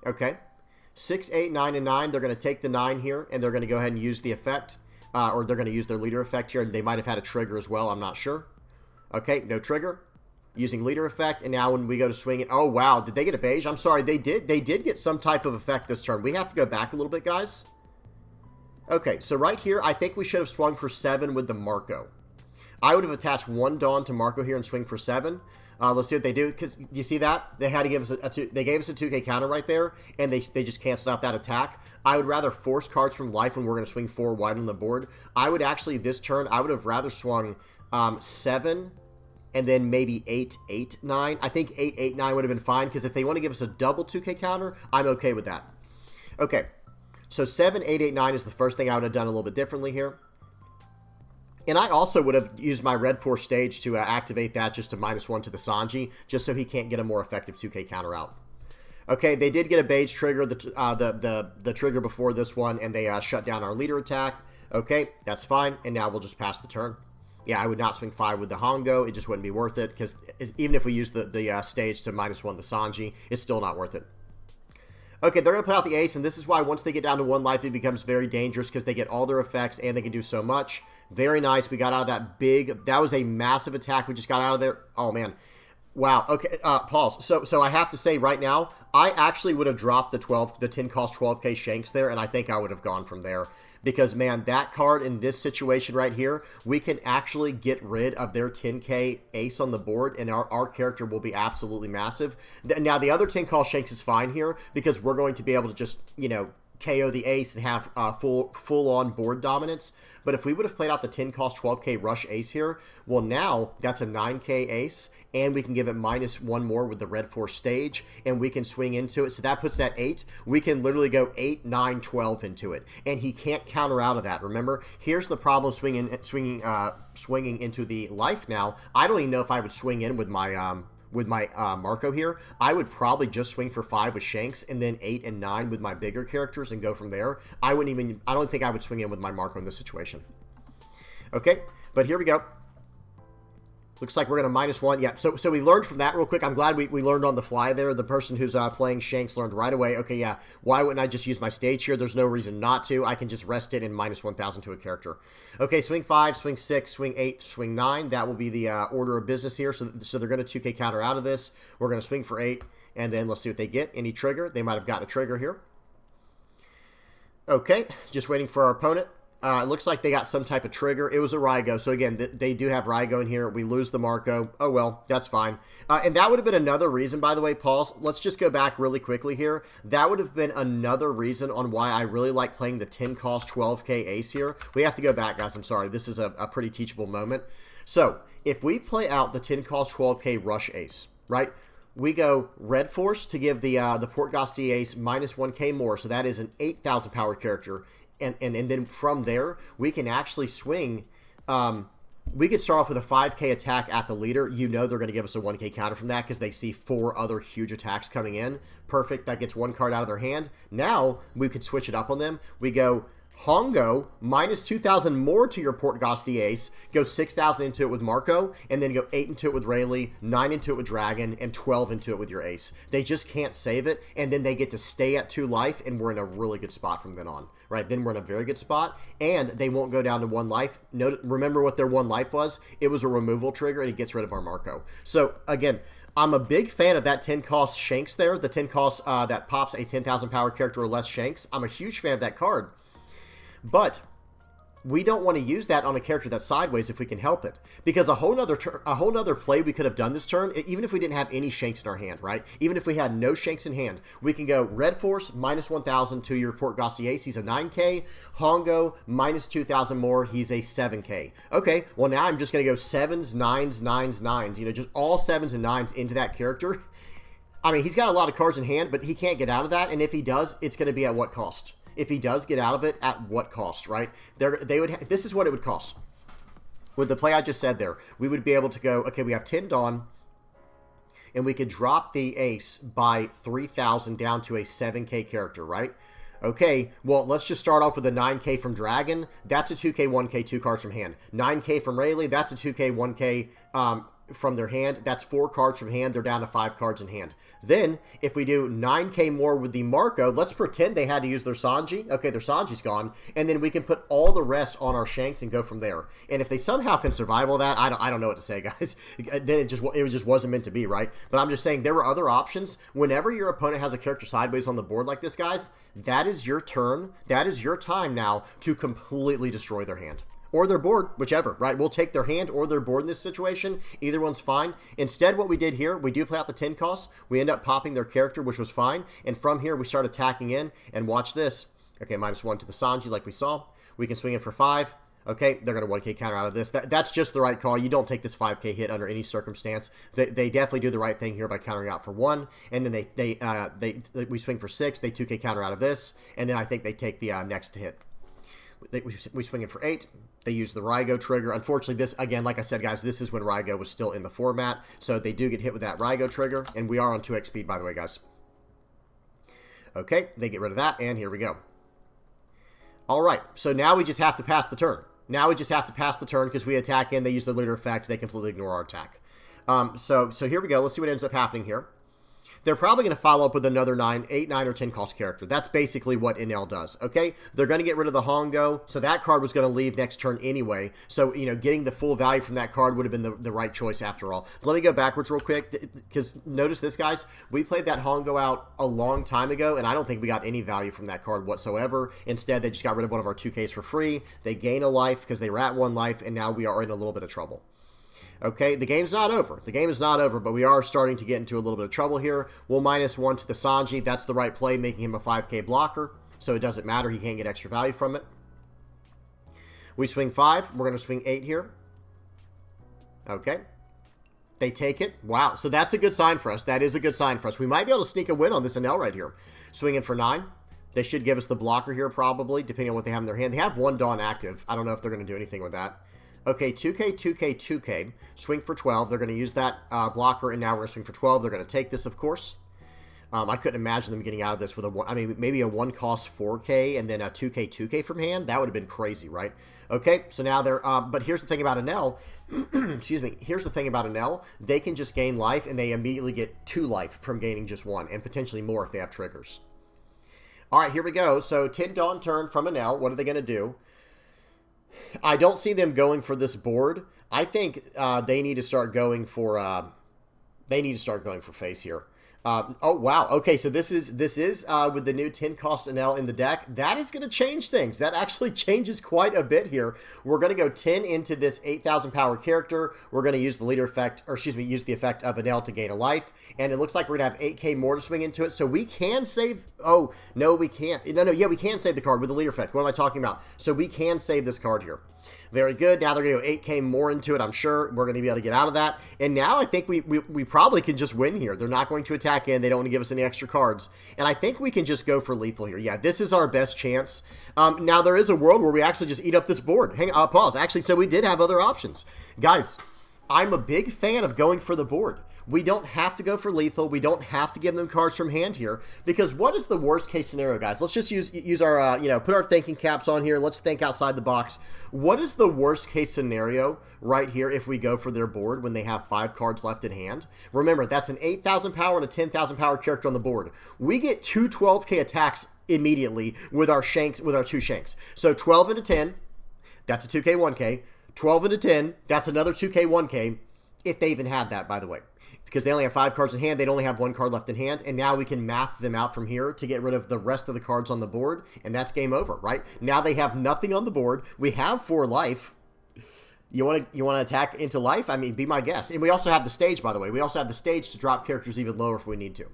Okay. 6, 8, 9, and 9. They're going to take the 9 here, and they're going to go ahead and use the effect. Or they're going to use their leader effect here, and they might have had a trigger as well. I'm not sure. Okay, no trigger. Using leader effect, and now when we go to swing it, oh wow, did they get a beige? I'm sorry, they did get some type of effect this turn. We have to go back a little bit, guys. Okay, so right here, I think we should have swung for 7 with the Marco. I would have attached 1 Dawn to Marco here and swing for 7. Let's see what they do, because you see that? They had to give us they gave us a 2K counter right there, and they just canceled out that attack. I would rather force cards from life when we're going to swing 4 wide on the board. I would actually, this turn, I would have rather swung 7, and then maybe 8, 8, 9. I think 8, 8, 9 would have been fine, because if they want to give us a double 2K counter, I'm okay with that. Okay, so 7, 8, 8, 9 is the first thing I would have done a little bit differently here. And I also would have used my red 4 stage to activate that just to -1 to the Sanji, just so he can't get a more effective 2K counter out. Okay, they did get a beige trigger, the trigger before this one, and they shut down our leader attack. Okay, that's fine, and now we'll just pass the turn. Yeah, I would not swing 5 with the Hongo. It just wouldn't be worth it, because even if we use the stage to -1 the Sanji, it's still not worth it. Okay, they're going to put out the Ace, and this is why once they get down to 1 life, it becomes very dangerous, because they get all their effects, and they can do so much. Very nice. We got out of that big... That was a massive attack we just got out of there. Oh, man. Wow. Okay, pause. So I have to say right now, I actually would have dropped the 10 cost 12K Shanks there, and I think I would have gone from there. Because, man, that card in this situation right here, we can actually get rid of their 10K Ace on the board, and our character will be absolutely massive. Now, the other 10 call Shanks is fine here, because we're going to be able to just, you know, KO the Ace and have full-on board dominance. But if we would have played out the 10 cost 12K Rush Ace here, well, now that's a 9K Ace, and we can give it -1 more with the red 4 stage, and we can swing into it. So that puts that 8. We can literally go 8, 9, 12 into it, and he can't counter out of that. Remember, here's the problem swinging into the life now. I don't even know if I would swing in with my Marco here. I would probably just swing for 5 with Shanks, and then 8 and 9 with my bigger characters and go from there. I don't think I would swing in with my Marco in this situation. Okay, but here we go. Looks like we're going to -1. Yeah, so we learned from that real quick. I'm glad we learned on the fly there. The person who's playing Shanks learned right away. Okay, yeah, why wouldn't I just use my stage here? There's no reason not to. I can just rest it and -1,000 to a character. Okay, swing 5, swing 6, swing 8, swing 9. That will be the order of business here. So they're going to 2K counter out of this. We're going to swing for 8, and then let's see what they get. Any trigger? They might have gotten a trigger here. Okay, just waiting for our opponent. It looks like they got some type of trigger. It was a Rygo. So again, they do have Rygo in here. We lose the Marco. Oh, well, that's fine. And that would have been another reason, by the way, Paul. Let's just go back really quickly here. That would have been another reason on why I really like playing the 10 cost 12K Ace here. We have to go back, guys. I'm sorry. This is a pretty teachable moment. So if we play out the 10 cost 12K Rush Ace, right? We go Red Force to give the Portgosti Ace -1K more. So that is an 8,000 power character. And then from there, we can actually swing. We could start off with a 5K attack at the leader. You know they're going to give us a 1K counter from that because they see 4 other huge attacks coming in. Perfect. That gets 1 card out of their hand. Now, we could switch it up on them. We go Hongo, minus 2,000 more to your Port Gosti Ace, go 6,000 into it with Marco, and then go 8 into it with Rayleigh, 9 into it with Dragon, and 12 into it with your Ace. They just can't save it, and then they get to stay at 2 life, and we're in a really good spot from then on, right? Then we're in a very good spot, and they won't go down to 1 life. Remember what their 1 life was? It was a removal trigger, and it gets rid of our Marco. So, again, I'm a big fan of that 10 cost Shanks there, the 10 cost that pops a 10,000 power character or less Shanks. I'm a huge fan of that card. But we don't want to use that on a character that's sideways if we can help it. Because a whole nother play we could have done this turn, even if we didn't have any Shanks in our hand, right? Even if we had no Shanks in hand, we can go Red Force, minus 1,000 to your Port Gosti Ace, he's a 9k. Hongo, minus 2,000 more, he's a 7k. Okay, well now I'm just going to go 7s, 9s, 9s, 9s, you know, just all 7s and 9s into that character. I mean, he's got a lot of cards in hand, but he can't get out of that, and if he does, it's going to be at what cost? If he does get out of it, at what cost, right? This is what it would cost. With the play I just said there, we would be able to go, okay, we have 10 Dawn, and we could drop the Ace by 3,000 down to a 7k character, right? Okay, well, let's just start off with a 9k from Dragon. That's a 2k, 1k, 2 cards from hand. 9k from Rayleigh, that's a 2k, 1k from their hand. That's 4 cards from hand. They're down to 5 cards in hand. Then, if we do 9k more with the Marco, let's pretend they had to use their Sanji. Okay, their Sanji's gone. And then we can put all the rest on our Shanks and go from there. And if they somehow can survive all that, I don't know what to say, guys. Then it just wasn't meant to be, right? But I'm just saying there were other options. Whenever your opponent has a character sideways on the board like this, guys, that is your turn. That is your time now to completely destroy their hand. Or their board, whichever, right? We'll take their hand or their board in this situation. Either one's fine. Instead, what we did here, we do play out the 10 costs. We end up popping their character, which was fine. And from here, we start attacking in. And watch this. Okay, minus 1 to the Sanji, like we saw. We can swing in for 5. Okay, they're going to 1k counter out of this. That's just the right call. You don't take this 5k hit under any circumstance. They definitely do the right thing here by countering out for 1. And then we swing for 6. They 2k counter out of this. And then I think they take the next hit. We swing in for 8. They use the Rygo trigger. Unfortunately, this, again, like I said, guys, this is when Rygo was still in the format. So they do get hit with that Rygo trigger. And we are on 2x speed, by the way, guys. Okay, they get rid of that. And here we go. All right, so now we just have to pass the turn. Now we just have to pass the turn because we attack in. They use the leader effect. They completely ignore our attack. So here we go. Let's see what ends up happening here. They're probably going to follow up with another 8, 9, or 10 cost character. That's basically what Enel does, okay? They're going to get rid of the Hongo, so that card was going to leave next turn anyway. So, you know, getting the full value from that card would have been the right choice after all. Let me go backwards real quick, because notice this, guys. We played that Hongo out a long time ago, and I don't think we got any value from that card whatsoever. Instead, they just got rid of one of our 2Ks for free. They gain a life because they were at 1 life, and now we are in a little bit of trouble. Okay, the game's not over. The game is not over, but we are starting to get into a little bit of trouble here. We'll minus 1 to the Sanji. That's the right play, making him a 5k blocker. So it doesn't matter. He can't get extra value from it. We swing 5. We're going to swing 8 here. Okay. They take it. Wow. So that's a good sign for us. That is a good sign for us. We might be able to sneak a win on this Enel right here. Swinging for 9. They should give us the blocker here probably, depending on what they have in their hand. They have 1 Dawn active. I don't know if they're going to do anything with that. Okay, 2k, 2k, 2k. Swing for 12. They're going to use that blocker, and now we're going to swing for 12. They're going to take this, of course. I couldn't imagine them getting out of this with maybe a 1 cost 4k and then a 2k, 2k from hand. That would have been crazy, right? Okay, so now they're, but here's the thing about Enel. Excuse me. Here's the thing about Enel. They can just gain life, and they immediately get 2 life from gaining just 1, and potentially more if they have triggers. All right, here we go. So 10 Dawn turn from Enel. What are they going to do? I don't see them going for this board. I think they need to start going for face here. Oh wow. Okay, so this is with the new 10 cost Enel in the deck. That is going to change things. That actually changes quite a bit here. We're going to go 10 into this 8,000 power character. We're going to use the leader effect, or excuse me, use the effect of Enel to gain a life. And it looks like we're going to have 8k more to swing into it. So we can save. Oh no, we can't. No, yeah, we can save the card with the leader effect. What am I talking about? So we can save this card here. Very good. Now they're going to go 8k more into it, I'm sure. We're going to be able to get out of that. And now I think we probably can just win here. They're not going to attack in. They don't want to give us any extra cards. And I think we can just go for lethal here. Yeah, this is our best chance. Now there is a world where we actually just eat up this board. Hang on, pause. Actually, so we did have other options. Guys, I'm a big fan of going for the board. We don't have to go for lethal. We don't have to give them cards from hand here, because what is the worst case scenario, guys? Let's just use our, put our thinking caps on here. Let's think outside the box. What is the worst case scenario right here if we go for their board when they have 5 cards left in hand? Remember, that's an 8,000 power and a 10,000 power character on the board. We get 2 12k attacks immediately with our Shanks, with our 2 Shanks. So 12 into 10, that's a 2k 1k. 12 into 10, that's another 2k 1k, if they even have that, by the way. Because they only have 5 cards in hand, they'd only have 1 card left in hand, and now we can math them out from here to get rid of the rest of the cards on the board, and that's game over, right? Now they have nothing on the board. We have 4 life. You want to attack into life? I mean, be my guest. And we also have the stage, by the way. We also have the stage to drop characters even lower if we need to.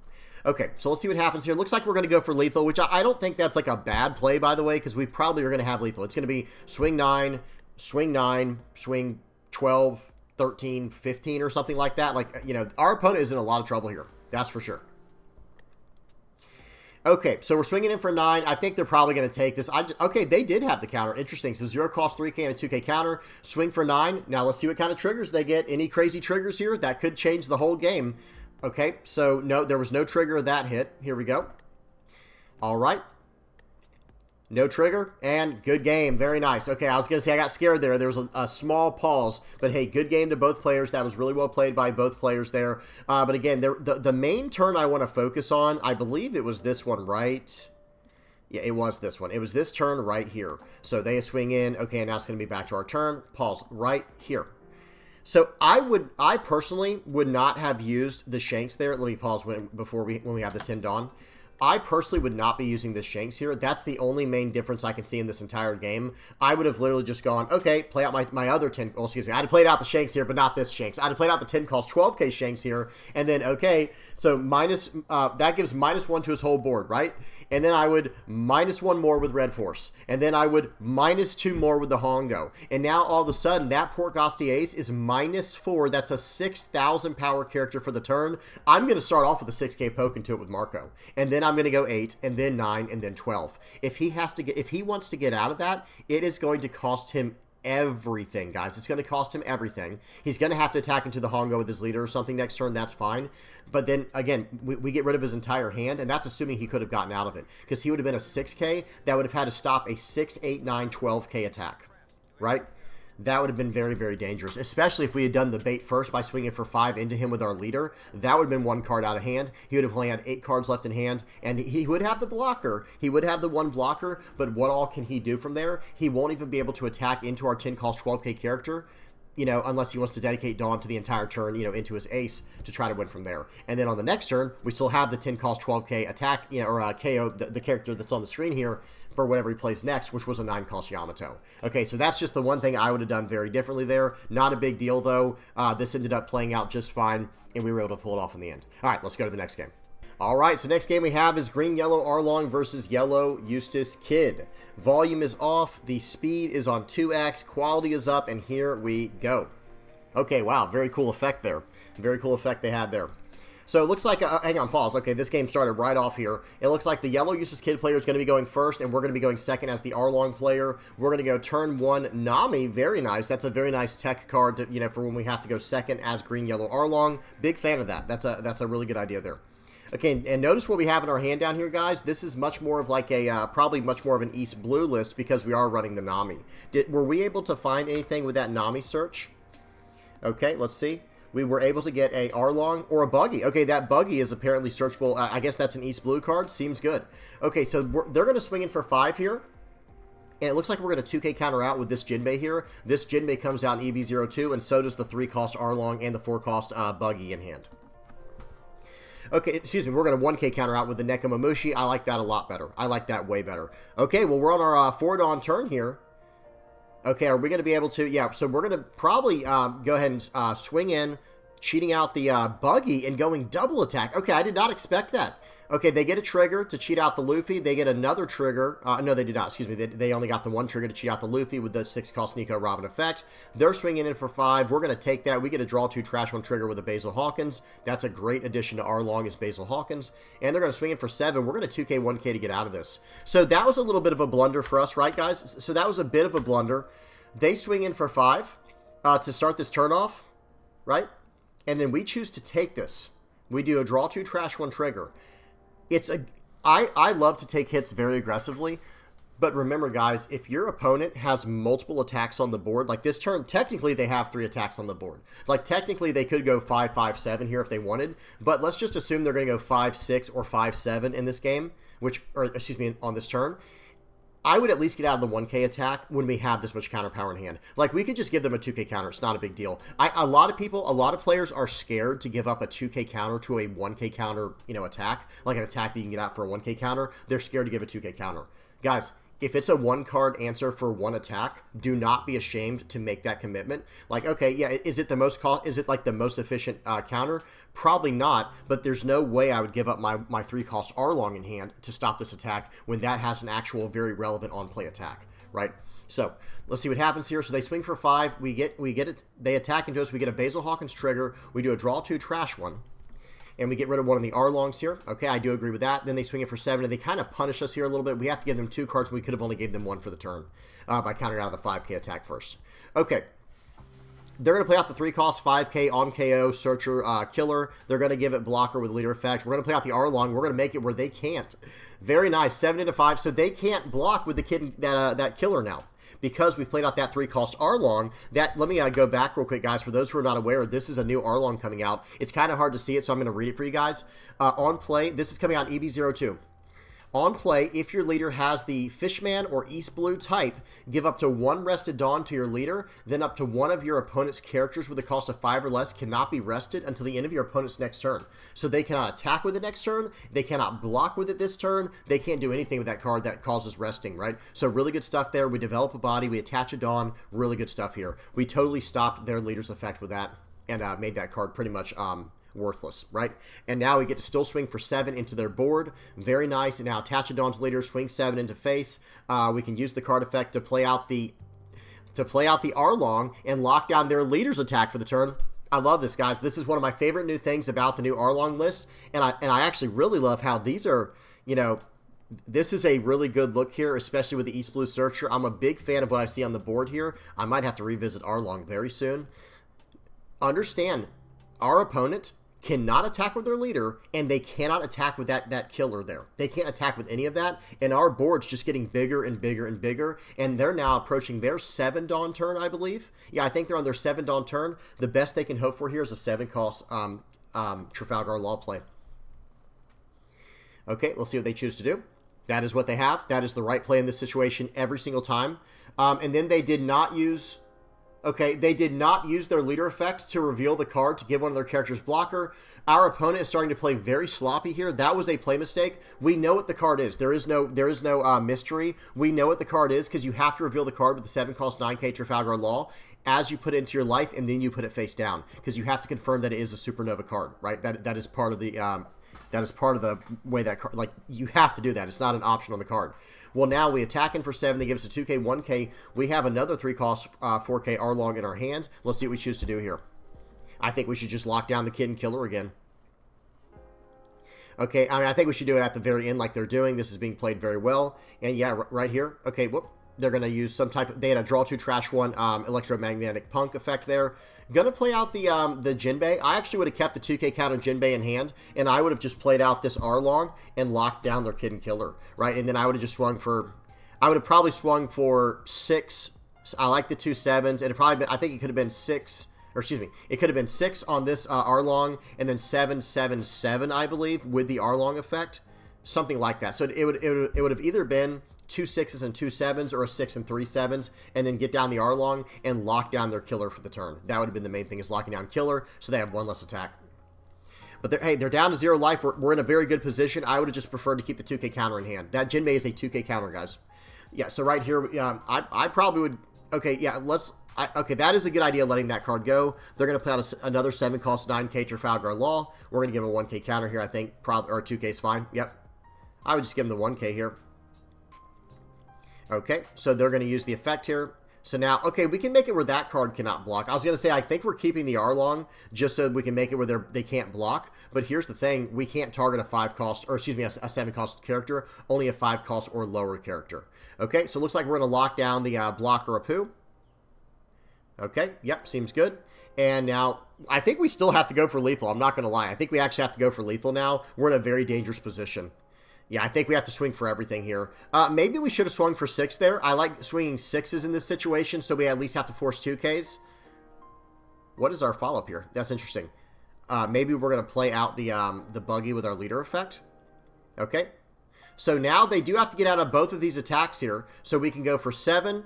Okay, so let's see what happens here. Looks like we're going to go for lethal, which I don't think that's like a bad play, by the way, because we probably are going to have lethal. It's going to be swing 9, swing 12, 13, 15 or something like that. Like, our opponent is in a lot of trouble here. That's for sure. Okay, so we're swinging in for 9. I think they're probably going to take this. Okay, they did have the counter. Interesting. So 0 cost 3k and a 2k counter. Swing for 9. Now let's see what kind of triggers they get. Any crazy triggers here? That could change the whole game. Okay, so no, there was no trigger of that hit. Here we go. All right. No trigger, and good game. Very nice. Okay, I was going to say I got scared there. There was a small pause, but hey, good game to both players. That was really well played by both players there. But again, the main turn I want to focus on, I believe it was this one, right? Yeah, it was this one. It was this turn right here. So they swing in. Okay, now it's going to be back to our turn. Pause right here. So I personally would not have used the Shanks there. Let me pause when we have the 10 Dawn. I personally would not be using the Shanks here. That's the only main difference I can see in this entire game. I would have literally just gone, okay, play out my other 10, well, excuse me, I'd have played out the Shanks here, but not this Shanks. I'd have played out the 10 cost 12k Shanks here, and then, okay, so that gives -1 to his whole board, right? And then I would -1 more with Red Force. And then I would -2 more with the Hongo. And now all of a sudden, that Portgosti Ace is -4. That's a 6,000 power character for the turn. I'm going to start off with a 6k poke into it with Marco. And then I'm going to go 8, and then 9, and then 12. If he wants to get out of that, it is going to cost him everything, guys. It's going to cost him everything. He's going to have to attack into the Hongo with his leader or something next turn. That's fine. But then, again, we get rid of his entire hand, and that's assuming he could have gotten out of it. Because he would have been a 6k that would have had to stop a 6, 8, 9, 12k attack. Right? That would have been very, very dangerous, especially if we had done the bait first by swinging for 5 into him with our leader. That would have been 1 card out of hand. He would have only had 8 cards left in hand, and he would have the blocker. He would have the 1 blocker, but what all can he do from there? He won't even be able to attack into our 10 cost 12k character, unless he wants to dedicate Dawn to the entire turn, into his ace to try to win from there. And then on the next turn, we still have the 10 cost 12k attack, or KO, the character that's on the screen here, for whatever he plays next, which was a 9 cost Yamato. Okay, so that's just the one thing I would have done very differently there. Not a big deal, though. This ended up playing out just fine, and we were able to pull it off in the end. All right, let's go to the next game. All right, so next game we have is Green-Yellow Arlong versus Yellow Eustace Kid. Volume is off, the speed is on 2x, quality is up, and here we go. Okay, wow, very cool effect there. Very cool effect they had there. So it looks like, hang on, pause. Okay, this game started right off here. It looks like the Yellow Eustace Kid player is going to be going first, and we're going to be going second as the Arlong player. We're going to go turn 1 Nami. Very nice. That's a very nice tech card, to, for when we have to go second as Green-Yellow Arlong. Big fan of that. That's a really good idea there. Okay, and notice what we have in our hand down here, guys. This is much more of like a, probably much more of an East-Blue list because we are running the Nami. Were we able to find anything with that Nami search? Okay, let's see. We were able to get a Arlong or a Buggy. Okay, that Buggy is apparently searchable. I guess that's an East-Blue card. Seems good. Okay, so they're going to swing in for 5 here. And it looks like we're going to 2k counter out with this Jinbei here. This Jinbei comes out in EV02, and so does the 3 cost Arlong and the 4 cost Buggy in hand. Okay, excuse me, we're going to 1k counter out with the Nekomamushi. I like that a lot better. I like that way better. Okay, well, we're on our 4 Dawn turn here. Okay, are we going to be able to... Yeah, so we're going to probably go ahead and swing in, cheating out the Buggy and going double attack. Okay, I did not expect that. Okay, they get a trigger to cheat out the Luffy. They get another trigger. No, they did not. Excuse me. They only got the 1 trigger to cheat out the Luffy with the 6 cost Nico Robin effect. They're swinging in for 5. We're going to take that. We get a draw 2 trash 1 trigger with a Basil Hawkins. That's a great addition to Arlong is Basil Hawkins. And they're going to swing in for 7. We're going to 2k 1k to get out of this. So that was a little bit of a blunder for us, right, guys? So that was a bit of a blunder. They swing in for 5 to start this turn off, right? and then we choose to take this. We do a draw 2, trash 1 trigger. I love to take hits very aggressively, but remember, guys, if your opponent has multiple attacks on the board, like this turn, technically they have 3 attacks on the board. Like, technically they could go 5, 5, 7 here if they wanted, but let's just assume they're going to go 5, 6 or 5, 7 in this game, on this turn. I would at least get out of the 1K attack when we have this much counter power in hand. Like, we could just give them a 2K counter. It's not a big deal. A lot of players are scared to give up a 2K counter to a 1K counter, attack. Like an attack that you can get out for a 1K counter. They're scared to give a 2K counter. Guys, if it's a 1-card answer for 1 attack, do not be ashamed to make that commitment. Like, okay, yeah, is it the most efficient counter? Probably not, but there's no way I would give up my 3-cost Arlong in hand to stop this attack when that has an actual very relevant on-play attack, right? So let's see what happens here. So they swing for 5. We get it. They attack into us. We get a Basil Hawkins trigger. We do a draw 2, trash 1. And we get rid of one of the Arlongs here. Okay, I do agree with that. Then they swing it for 7, and they kind of punish us here a little bit. We have to give them 2 cards. We could have only gave them 1 for the turn by countering out of the 5K attack first. Okay. They're going to play out the 3-cost 5K on KO, Searcher, Killer. They're going to give it Blocker with Leader Effect. We're going to play out the Arlong. We're going to make it where they can't. Very nice. 7 into 5. So they can't block with the kid that Killer now. Because we played out that 3-cost Arlong, let me go back real quick, guys. For those who are not aware, this is a new Arlong coming out. It's kind of hard to see it, so I'm going to read it for you guys. On play, this is coming out EB02. On play, if your leader has the Fishman or East Blue type, give up to 1 rested Dawn to your leader, then up to 1 of your opponent's characters with a cost of 5 or less cannot be rested until the end of your opponent's next turn. So they cannot attack with it next turn, they cannot block with it this turn, they can't do anything with that card that causes resting, right? So really good stuff there. We develop a body, we attach a Dawn, really good stuff here. We totally stopped their leader's effect with that and made that card pretty much worthless, right? And now we get to still swing for 7 into their board. Very nice. And now attach a Dawn to leader, swing 7 into face. We can use the card effect to play out the Arlong and lock down their leader's attack for the turn. I love this, guys. This is one of my favorite new things about the new Arlong list, and I actually really love how these are, this is a really good look here, especially with the East Blue Searcher. I'm a big fan of what I see on the board here. I might have to revisit Arlong very soon. Understand, our opponent cannot attack with their leader, and they cannot attack with that killer there. They can't attack with any of that, and our board's just getting bigger and bigger and bigger, and they're now approaching their 7 Dawn turn, I believe. Yeah, I think they're on their 7 Dawn turn. The best they can hope for here is a 7-cost Trafalgar Law play. Okay, let's see what they choose to do. That is what they have. That is the right play in this situation every single time. And then they did not use... Okay, they did not use their leader effect to reveal the card to give one of their characters blocker. Our opponent is starting to play very sloppy here. That was a play mistake. We know what the card is. There is no mystery. We know what the card is because you have to reveal the card with the 7-cost 9K Trafalgar Law as you put it into your life, and then you put it face down because you have to confirm that it is a supernova card, right? That is part of the way that card, like, you have to do that. It's not an option on the card. Well, now we attack in for 7. They give us a 2K, 1K. We have another 3-cost 4K Arlong in our hands. Let's see what we choose to do here. I think we should just lock down the Kid and Killer again. Okay, I think we should do it at the very end like they're doing. This is being played very well. And yeah, right here. Okay, whoop. They're going to use some type of... They had a draw 2, trash 1 electromagnetic punk effect there. Going to play out the Jinbei. I actually would have kept the 2K counter Jinbei in hand, and I would have just played out this Arlong and locked down their Kid and Killer, right? And then I would have just swung for... I would have probably swung for 6. I like the 2 7s. And it probably been, I think it could have been 6... Or excuse me, it could have been 6 on this Arlong, and then 7 7 7, I believe, with the Arlong effect. Something like that. So it would have either been 2 6s and 2 7s, or a 6 and 3 7s, and then get down the Arlong and lock down their killer for the turn. That would have been the main thing, is locking down killer, so they have 1 less attack. But they're down to 0 life. We're in a very good position. I would have just preferred to keep the 2K counter in hand. That Jinbei is a 2K counter, guys. Yeah, so right here, I probably would... Okay, yeah, okay, that is a good idea, letting that card go. They're going to play out another 7-cost 9K Trafalgar Law. We're going to give them a 1K counter here, I think. Or 2K is fine. Yep. I would just give them the 1K here. Okay, so they're going to use the effect here. So now, okay, we can make it where that card cannot block. I was going to say, I think we're keeping the Arlong just so we can make it where they can't block. But here's the thing. We can't target a 5-cost, or excuse me, a 7-cost character. Only a 5-cost or lower character. Okay, so it looks like we're going to lock down the blocker Apu. Okay, yep, seems good. And now, I think we still have to go for lethal. I'm not going to lie. I think we actually have to go for lethal now. We're in a very dangerous position. Yeah, I think we have to swing for everything here. Maybe we should have swung for 6 there. I like swinging 6s in this situation, so we at least have to force 2Ks. What is our follow-up here? That's interesting. Maybe we're going to play out the buggy with our leader effect. Okay. So now they do have to get out of both of these attacks here, so we can go for 7.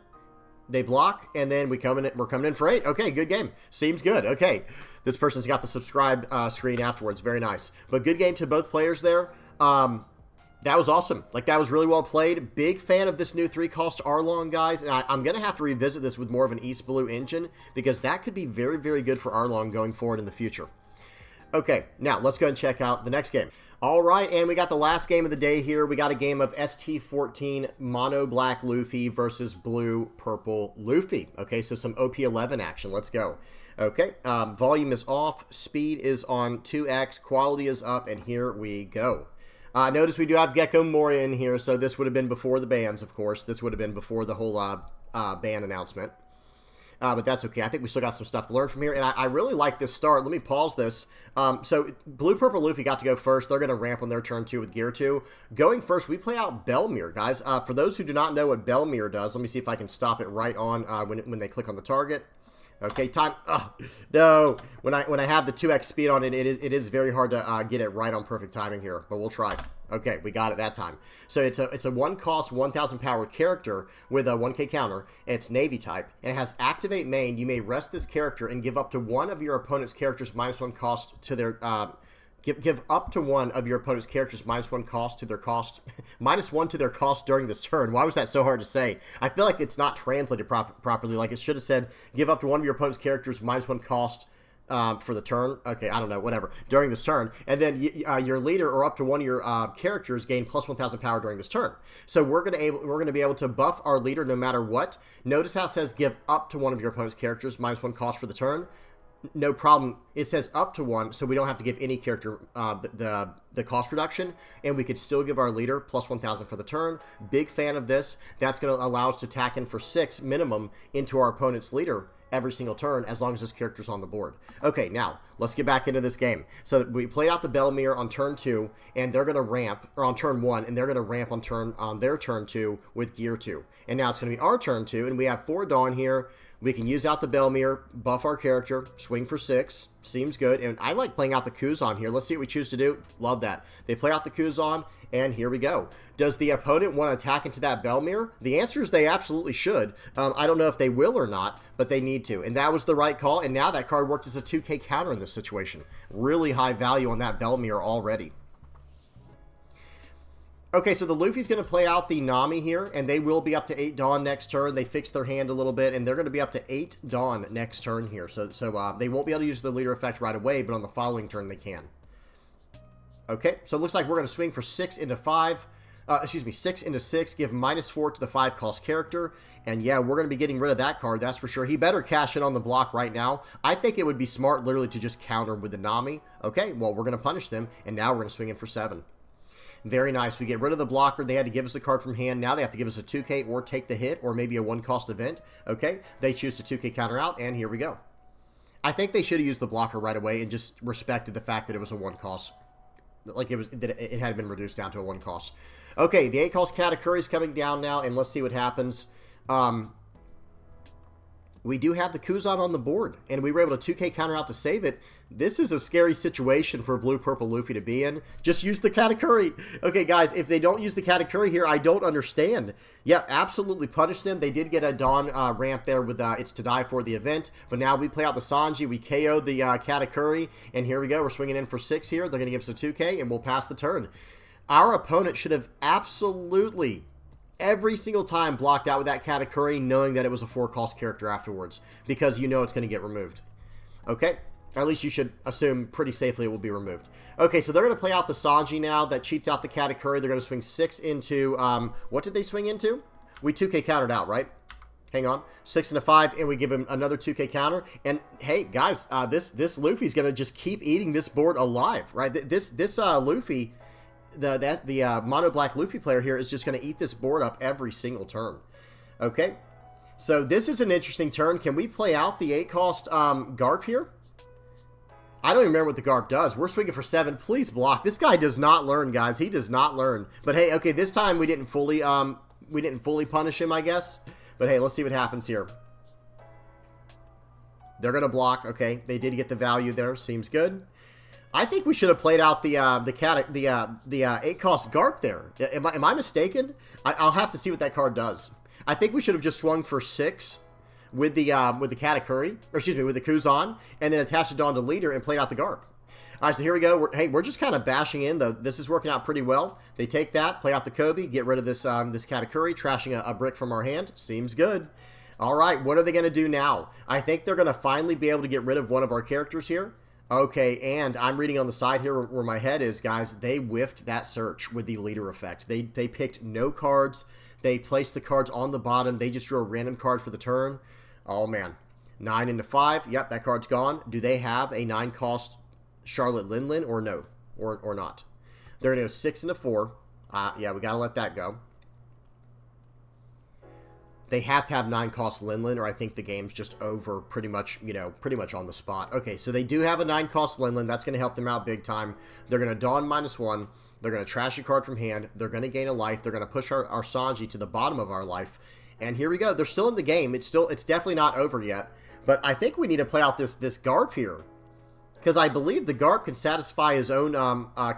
They block, and then we're coming in for 8. Okay, good game. Seems good. Okay. This person's got the subscribe screen afterwards. Very nice. But good game to both players there. That was awesome. Like, that was really well played. Big fan of this new 3-cost Arlong, guys. And I'm going to have to revisit this with more of an East Blue engine, because that could be very, very good for Arlong going forward in the future. Okay, now let's go and check out the next game. All right, and we got the last game of the day here. We got a game of ST14 Mono Black Luffy versus Blue Purple Luffy. Okay, so some OP11 action. Let's go. Okay, volume is off, speed is on 2x, quality is up, and here we go. Notice we do have Gecko Moria in here, so this would have been before the bans, of course. This would have been before the whole ban announcement. But that's okay. I think we still got some stuff to learn from here. And I really like this start. Let me pause this. So Blue Purple Luffy got to go first. They're going to ramp on their turn 2 with Gear 2. Going first, we play out Belmere, guys. For those who do not know what Belmere does, let me see if I can stop it right on when they click on the target. Okay, time. Oh, no. When I have the 2x speed on it, it is very hard to get it right on perfect timing here. But we'll try. Okay, we got it that time. So it's a 1-cost, 1,000 power character with a 1k counter. It's Navy type. And it has Activate Main. You may rest this character and give up to one of your opponent's characters -1 cost to their... Give up to one of your opponent's characters -1 cost to their cost, -1 to their cost during this turn. Why was that so hard to say? I feel like it's not translated properly. Like it should have said, give up to one of your opponent's characters -1 cost for the turn. Okay, I don't know, whatever. During this turn, and then your leader or up to one of your characters gain +1,000 power during this turn. So we're gonna be able to buff our leader no matter what. Notice how it says give up to one of your opponent's characters -1 cost for the turn. No problem. It says up to 1, so we don't have to give any character the cost reduction, and we could still give our leader +1,000 for the turn. Big fan of this. That's going to allow us to tack in for 6 minimum into our opponent's leader every single turn, as long as this character's on the board. Okay, now, let's get back into this game. So we played out the Belmere on turn 2, and they're going to ramp, or on turn 1, and they're going to ramp on their turn 2 with Gear 2. And now it's going to be our turn 2, and we have 4 Dawn here. We can use out the Belmere, buff our character, swing for 6. Seems good. And I like playing out the Kuzan here. Let's see what we choose to do. Love that. They play out the Kuzan, and here we go. Does the opponent want to attack into that Belmere? The answer is they absolutely should. I don't know if they will or not, but they need to. And that was the right call. And now that card worked as a 2k counter in this situation. Really high value on that Belmere already. Okay, so the Luffy's going to play out the Nami here, and they will be up to 8 Dawn next turn. They fixed their hand a little bit, and they're going to be up to 8 Dawn next turn here. So they won't be able to use the leader effect right away, but on the following turn they can. Okay, so it looks like we're going to swing for 6 into 5. 6 into 6, give -4 to the 5-cost character. And yeah, we're going to be getting rid of that card, that's for sure. He better cash in on the block right now. I think it would be smart literally to just counter with the Nami. Okay, well, we're going to punish them, and now we're going to swing in for 7. Very nice. We get rid of the blocker. They had to give us a card from hand. Now they have to give us a 2k or take the hit, or maybe a 1-cost event. Okay, they choose to 2k counter out, and here we go. I think they should have used the blocker right away and just respected the fact that it was a 1-cost. Like it had been reduced down to a 1-cost. Okay, the 8-cost Katakuri is coming down now, and let's see what happens. We do have the Kuzan on the board, and we were able to 2k counter out to save it. This is a scary situation for Blue Purple Luffy to be in. Just use the Katakuri. Okay, guys, if they don't use the Katakuri here, I don't understand. Yeah, absolutely punish them. They did get a Dawn ramp there with It's to Die For the event, but now we play out the Sanji. We KO the Katakuri, and here we go. We're swinging in for 6 here. They're going to give us a 2k, and we'll pass the turn. Our opponent should have absolutely every single time blocked out with that Katakuri, knowing that it was a 4-cost character afterwards, because you know it's going to get removed. Okay? At least you should assume pretty safely it will be removed. Okay, so they're going to play out the Sanji now. That cheats out the Katakuri. They're going to swing 6 into... what did they swing into? We 2k countered out, right? Hang on. 6 into 5, and we give him another 2k counter. And, hey, guys, this Luffy's going to just keep eating this board alive, right? This Luffy... The Mono Black Luffy player here is just going to eat this board up every single turn. Okay? So this is an interesting turn. Can we play out the 8-cost Garp here? I don't even remember what the Garp does. We're swinging for 7. Please block. This guy does not learn, guys. He does not learn. But hey, okay, this time we didn't fully punish him, I guess. But hey, let's see what happens here. They're gonna block. Okay, they did get the value there. Seems good. I think we should have played out the 8-cost Garp there. Am I mistaken? I'll have to see what that card does. I think we should have just swung for 6 with the Katakuri, or excuse me, with the Kuzan, and then attached it on to leader and played out the Garp. All right, so here we go. We're just kind of bashing in. This is working out pretty well. They take that, play out the Kobe, get rid of this this Katakuri, trashing a brick from our hand. Seems good. All right, what are they going to do now? I think they're going to finally be able to get rid of one of our characters here. Okay, and I'm reading on the side here where my head is, guys. They whiffed that search with the leader effect. They picked no cards. They placed the cards on the bottom. They just drew a random card for the turn. Oh, man. 9 into 5. Yep, that card's gone. Do they have a 9-cost Charlotte Linlin or no? Or not? They're going to go 6 into 4. Yeah, we got to let that go. They have to have 9-cost Linlin, or I think the game's just over pretty much, pretty much on the spot. Okay, so they do have a 9-cost Linlin. That's going to help them out big time. They're going to Dawn -1. They're going to trash a card from hand. They're going to gain a life. They're going to push our Sanji to the bottom of our life. And here we go. They're still in the game. It's definitely not over yet. But I think we need to play out this Garp here. Because I believe the Garp can satisfy his own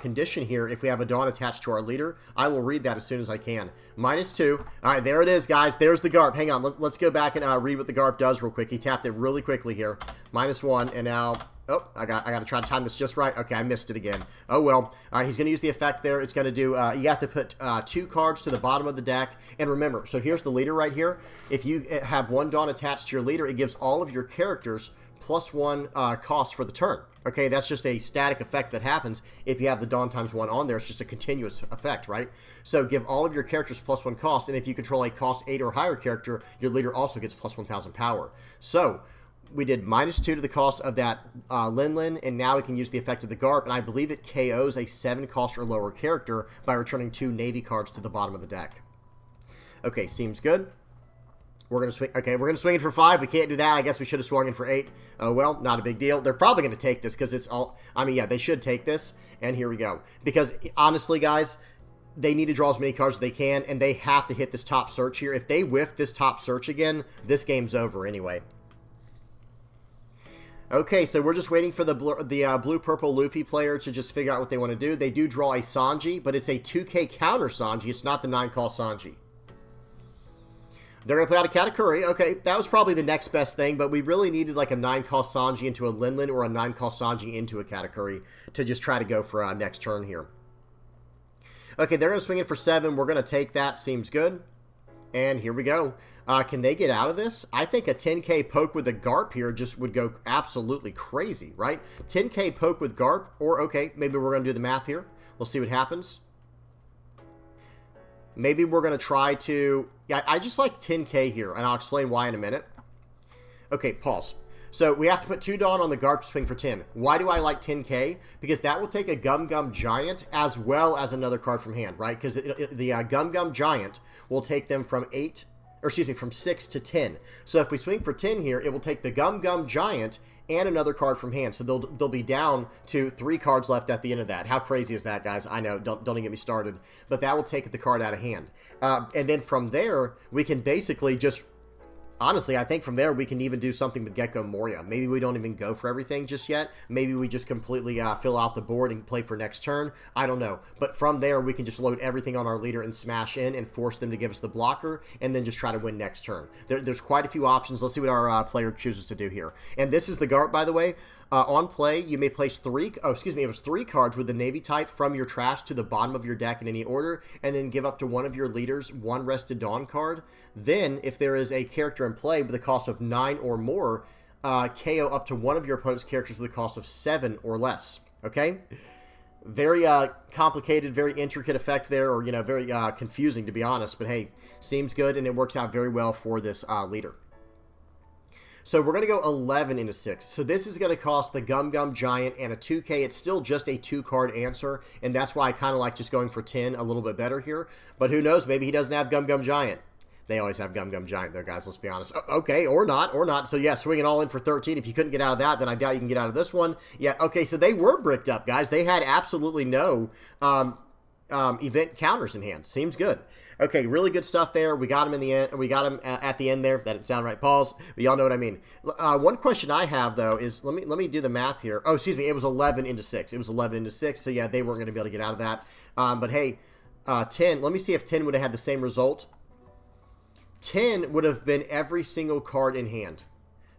condition here if we have a Dawn attached to our leader. I will read that as soon as I can. -2. All right, there it is, guys. There's the Garp. Hang on. Let's go back and read what the Garp does real quick. He tapped it really quickly here. -1, and now... Oh, I got to try to time this just right. Okay, I missed it again. Oh, well. All right, he's going to use the effect there. It's going to do... you have to put 2 cards to the bottom of the deck. And remember, so here's the leader right here. If you have 1 Dawn attached to your leader, it gives all of your characters +1 cost for the turn. Okay, that's just a static effect that happens if you have the Dawn ×1 on there. It's just a continuous effect, right? So give all of your characters +1 cost, and if you control a cost 8 or higher character, your leader also gets +1,000 power. So we did -2 to the cost of that Linlin, and now we can use the effect of the Garp, and I believe it KOs a 7-cost or lower character by returning 2 Navy cards to the bottom of the deck. Okay, seems good. We're going to swing. Okay, we're going to swing it for 5. We can't do that. I guess we should have swung in for 8. Oh, well, not a big deal. They're probably going to take this because it's all... I mean, yeah, they should take this. And here we go. Because, honestly, guys, they need to draw as many cards as they can, and they have to hit this top search here. If they whiff this top search again, this game's over anyway. Okay, so we're just waiting for the blue-purple Luffy player to just figure out what they want to do. They do draw a Sanji, but it's a 2K counter Sanji. It's not the 9-cost Sanji. They're going to play out a Katakuri. Okay, that was probably the next best thing, but we really needed like a 9-cost Sanji into a Linlin or a 9-cost Sanji into a Katakuri to just try to go for next turn here. Okay, they're going to swing it for 7. We're going to take that. Seems good. And here we go. Can they get out of this? I think a 10k poke with a Garp here just would go absolutely crazy, right? 10k poke with Garp, or okay, maybe we're going to do the math here. We'll see what happens. Maybe we're going to try to... Yeah, I just like 10k here, and I'll explain why in a minute. Okay, pause. So we have to put 2 Dawn on the Garp to swing for 10. Why do I like 10k? Because that will take a Gum Gum Giant as well as another card from hand, right? Because the Gum Gum Giant will take them from 8... Or excuse me, from 6 to 10. So if we swing for 10 here, it will take the Gum Gum Giant and another card from hand. So they'll be down to 3 cards left at the end of that. How crazy is that, guys? I know, don't even get me started. But that will take the card out of hand. And then from there, we can basically just... Honestly, I think from there we can even do something with Gecko Moria. Maybe we don't even go for everything just yet. Maybe we just completely fill out the board and play for next turn. I don't know. But from there, we can just load everything on our leader and smash in and force them to give us the blocker and then just try to win next turn. There's quite a few options. Let's see what our player chooses to do here. And this is the Garp, by the way. On play, you may place 3 cards with the Navy type from your trash to the bottom of your deck in any order, and then give up to one of your leaders 1 Rested Dawn card. Then, if there is a character in play with the cost of 9 or more, KO up to one of your opponent's characters with a cost of 7 or less. Okay? Very complicated, very intricate effect there, or, very confusing, to be honest. But hey, seems good, and it works out very well for this leader. So we're going to go 11 into 6. So this is going to cost the Gum Gum Giant and a 2k. It's still just a 2-card answer, and that's why I kind of like just going for 10 a little bit better here. But who knows? Maybe he doesn't have Gum Gum Giant. They always have Gum Gum Giant there, guys. Let's be honest. Okay, or not, or not. So, yeah, swinging all in for 13. If you couldn't get out of that, then I doubt you can get out of this one. Yeah, okay, so they were bricked up, guys. They had absolutely no event counters in hand. Seems good. Okay, really good stuff there. We got him in the end. We got him at the end there. That didn't sound right. Pause. But y'all know what I mean. One question I have though is let me do the math here. Oh, excuse me. It was 11 into 6. It was 11 into 6. So yeah, they weren't going to be able to get out of that. But hey, 10. Let me see if 10 would have had the same result. 10 would have been every single card in hand.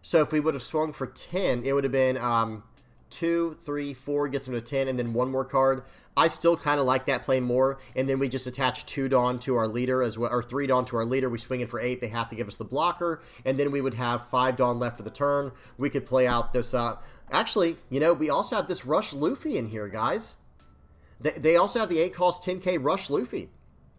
So if we would have swung for 10, it would have been 2, 3, 4 gets him to 10, and then one more card. I still kind of like that play more, and then we just attach 2 Dawn to our leader as well, or 3 Dawn to our leader. We swing in for 8. They have to give us the blocker, and then we would have 5 Dawn left for the turn. We could play out this. Actually, you know, we also have this Rush Luffy in here, guys. They also have the 8-cost 10K Rush Luffy.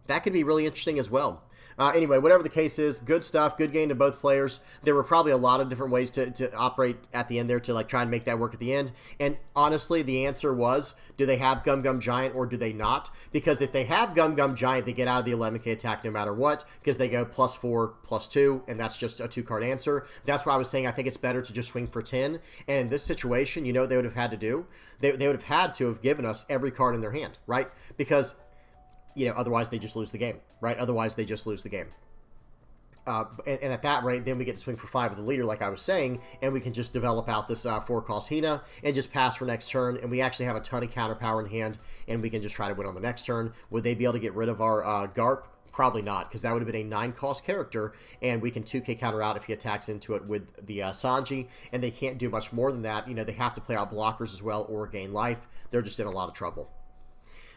That could be really interesting as well. Anyway, whatever the case is, good stuff, good game to both players. There were probably a lot of different ways to operate at the end there to like try and make that work at the end. And honestly, the answer was, do they have Gum Gum Giant or do they not? Because if they have Gum Gum Giant, they get out of the 11K attack no matter what, because they go +4, +2, and that's just a 2-card answer. That's why I was saying I think it's better to just swing for 10. And in this situation, you know what they would have had to do? They would have had to have given us every card in their hand, right? Because you know, otherwise they just lose the game, right? Otherwise they just lose the game. And at that rate, then we get to swing for 5 with the leader, like I was saying, and we can just develop out this 4-cost Hina and just pass for next turn, and we actually have a ton of counter power in hand, and we can just try to win on the next turn. Would they be able to get rid of our Garp? Probably not, because that would have been a 9-cost character, and we can 2K counter out if he attacks into it with the Sanji, and they can't do much more than that. You know, they have to play out blockers as well or gain life. They're just in a lot of trouble.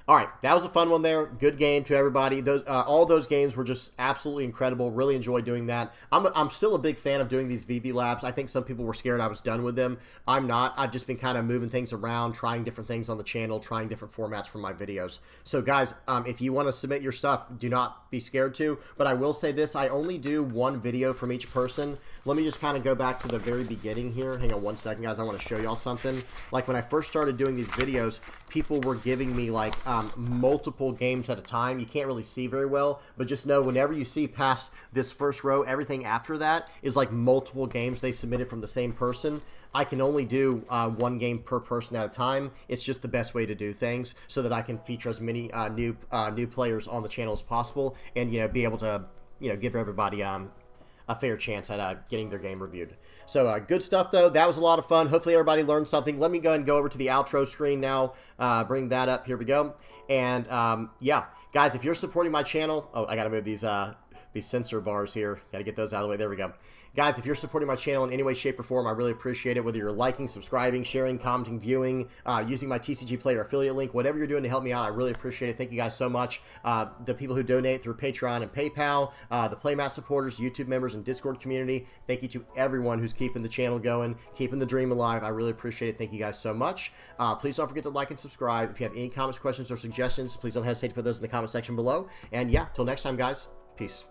All right, that was a fun one there. Good game to everybody. Those, all those games were just absolutely incredible. Really enjoyed doing that. I'm still a big fan of doing these VV Labs. I think some people were scared I was done with them. I'm not. I've just been kind of moving things around, trying different things on the channel, trying different formats for my videos. So, guys, if you want to submit your stuff, do not be scared to. But I will say this. I only do one video from each person. Let me just kind of go back to the very beginning here. Hang on one second, guys. I want to show y'all something. Like, when I first started doing these videos, people were giving me, like, multiple games at a time. You can't really see very well, but just know whenever you see past this first row, everything after that is like multiple games they submitted from the same person. I can only do one game per person at a time. It's just the best way to do things so that I can feature as many new players on the channel as possible, and be able to give everybody a fair chance at getting their game reviewed. So good stuff, though. That was a lot of fun. Hopefully everybody learned something. Let me go ahead and go over to the outro screen now. Bring that up. Here we go. And yeah, guys, if you're supporting my channel, oh, I got to move these sensor bars here. Got to get those out of the way. There we go. Guys, if you're supporting my channel in any way, shape, or form, I really appreciate it. Whether you're liking, subscribing, sharing, commenting, viewing, using my TCG Player affiliate link, whatever you're doing to help me out, I really appreciate it. Thank you guys so much. The people who donate through Patreon and PayPal, the Playmat supporters, YouTube members, and Discord community, thank you to everyone who's keeping the channel going, keeping the dream alive. I really appreciate it. Thank you guys so much. Please don't forget to like and subscribe. If you have any comments, questions, or suggestions, please don't hesitate to put those in the comment section below. And yeah, till next time, guys. Peace.